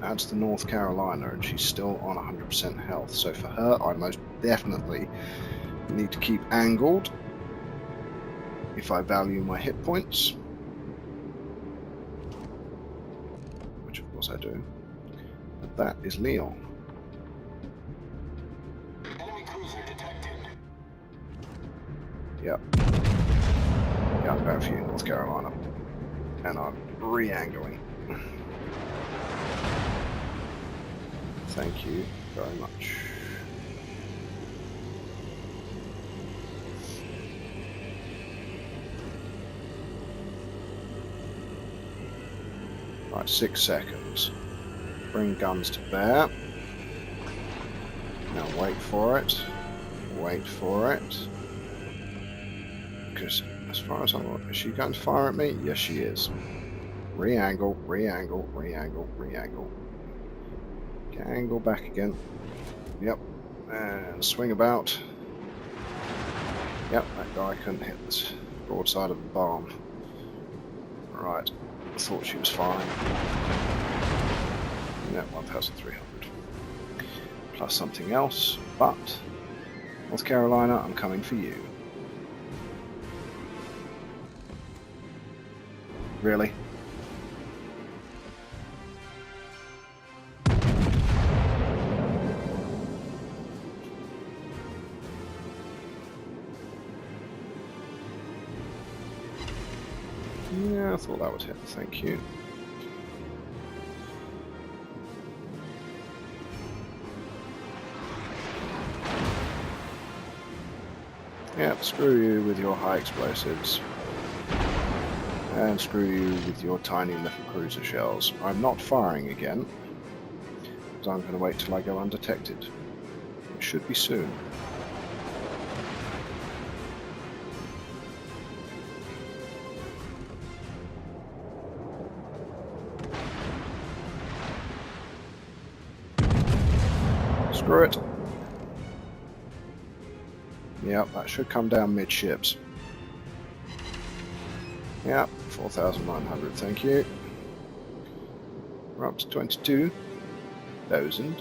adds to North Carolina and she's still on 100% health. So for her, I most definitely need to keep angled if I value my hit points. Which of course I do. But that is Leon. Enemy cruiser detected. Yep. Yeah, I'm going for you, North Carolina. And I'm re-angling. Thank you very much. Right, 6 seconds. bring guns to bear. Now wait for it. Wait for it. Because as far as I'm aware, is she going to fire at me? Yes, she is. Re-angle, re-angle, re-angle, re-angle. Angle back again. Yep. And swing about. Yep, that guy couldn't hit this broadside of the barn. Right. I thought she was fine. Yeah, 1,300. Plus something else, but North Carolina, I'm coming for you. Really? Yeah, I thought that would hit. Thank you. Yep, screw you with your high explosives. And screw you with your tiny little cruiser shells. I'm not firing again, because I'm going to wait till I go undetected. It should be soon. Screw it. Yep, that should come down midships. Yep, 4,900, thank you. We're up to 22,000.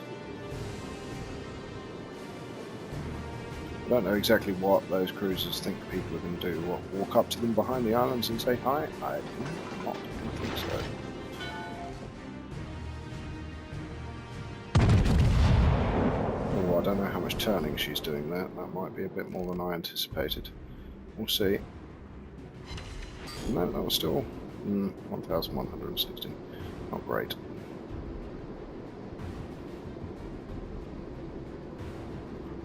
I don't know exactly what those cruisers think people are going to do. What, walk up to them behind the islands and say hi? I do not think so. Oh, I don't know how much turning she's doing there. That might be a bit more than I anticipated. We'll see. No, that was still 1,160. Not great.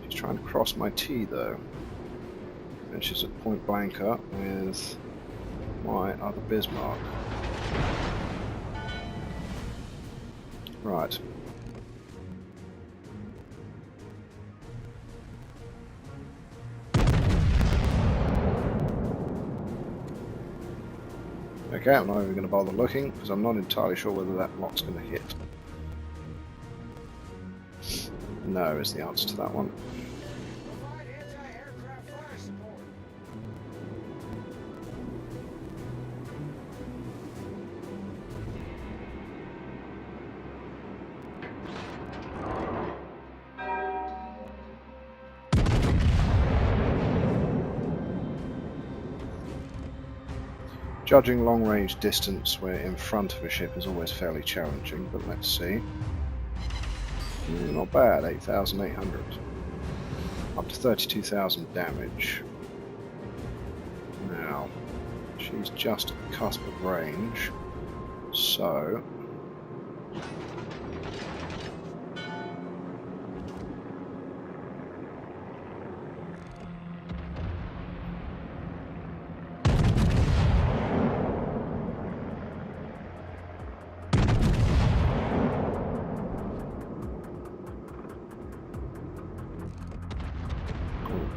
She's trying to cross my T though. And she's at point blanker with my other Bismarck. Right. Okay, I'm not even going to bother looking because I'm not entirely sure whether that lock's going to hit. No is the answer to that one. Provide anti-aircraft fire support. Judging long-range distance where in front of a ship is always fairly challenging, but let's see. Not bad, 8,800. Up to 32,000 damage. Now, she's just at the cusp of range, so...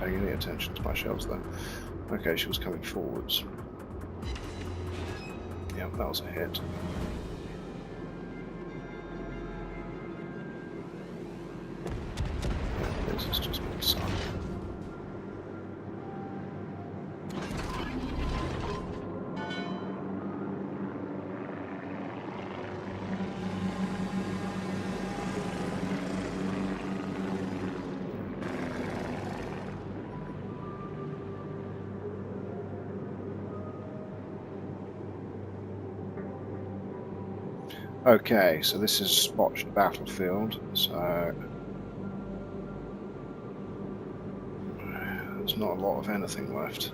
paying any attention to my shells though. Okay, she was coming forwards. Yeah, that was a hit. Yeah, this has just been sunk. Okay, so this is spotched battlefield, so there's not a lot of anything left.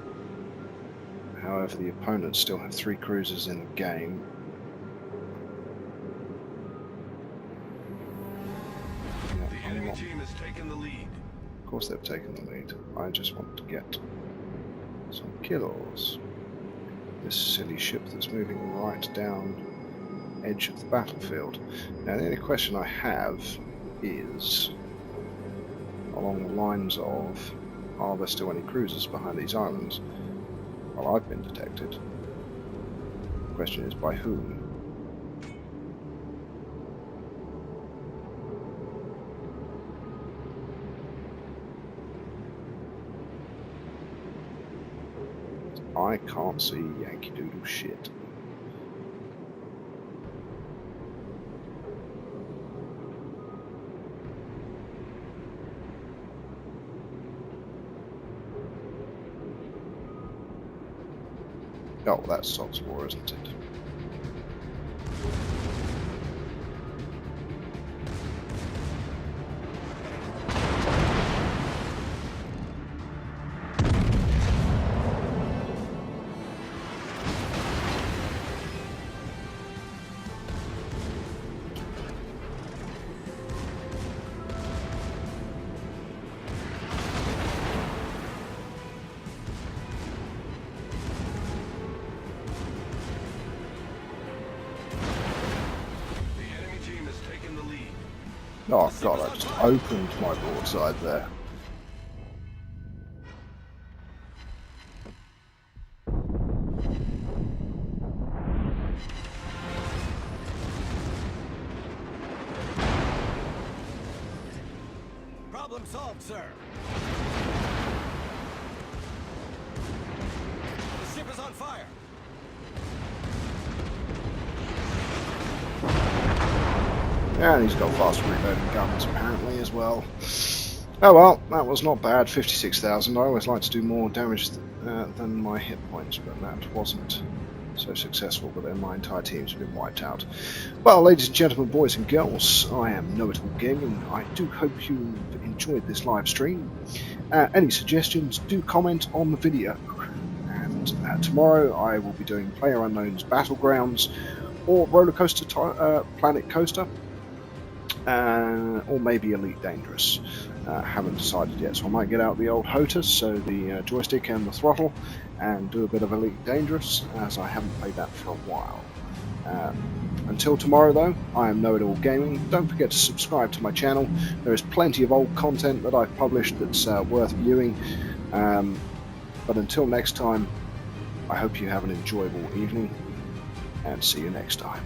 However, the opponents still have 3 cruisers in the game. Yeah, The enemy team has taken the lead. of course they've taken the lead. I just want to get some kills. This silly ship that's moving right down edge of the battlefield. Now the only question I have is along the lines of, are there still any cruisers behind these islands? Well, I've been detected. The question is, by whom? I can't see Yankee Doodle shit. Oh, that's Sod's Law, isn't it? Oh god, I just opened my broadside there. Problem solved, sir. The ship is on fire. And he's got fast reloading guns apparently as well. Oh well, that was not bad. 56,000. I always like to do more damage than my hit points, but that wasn't so successful. But then my entire team's been wiped out. Well, ladies and gentlemen, boys and girls, I am Know-It-All Gaming. I do hope you've enjoyed this live stream. Any suggestions, do comment on the video. And tomorrow I will be doing PlayerUnknown's Battlegrounds or Roller Coaster Planet Coaster. Or maybe Elite Dangerous. Haven't decided yet, so I might get out the old HOTAS, so the joystick and the throttle, and do a bit of Elite Dangerous, as I haven't played that for a while. Until tomorrow though, I am Know-It-All Gaming. Don't forget to subscribe to my channel. There is plenty of old content that I've published that's worth viewing. But until next time, I hope you have an enjoyable evening, and see you next time.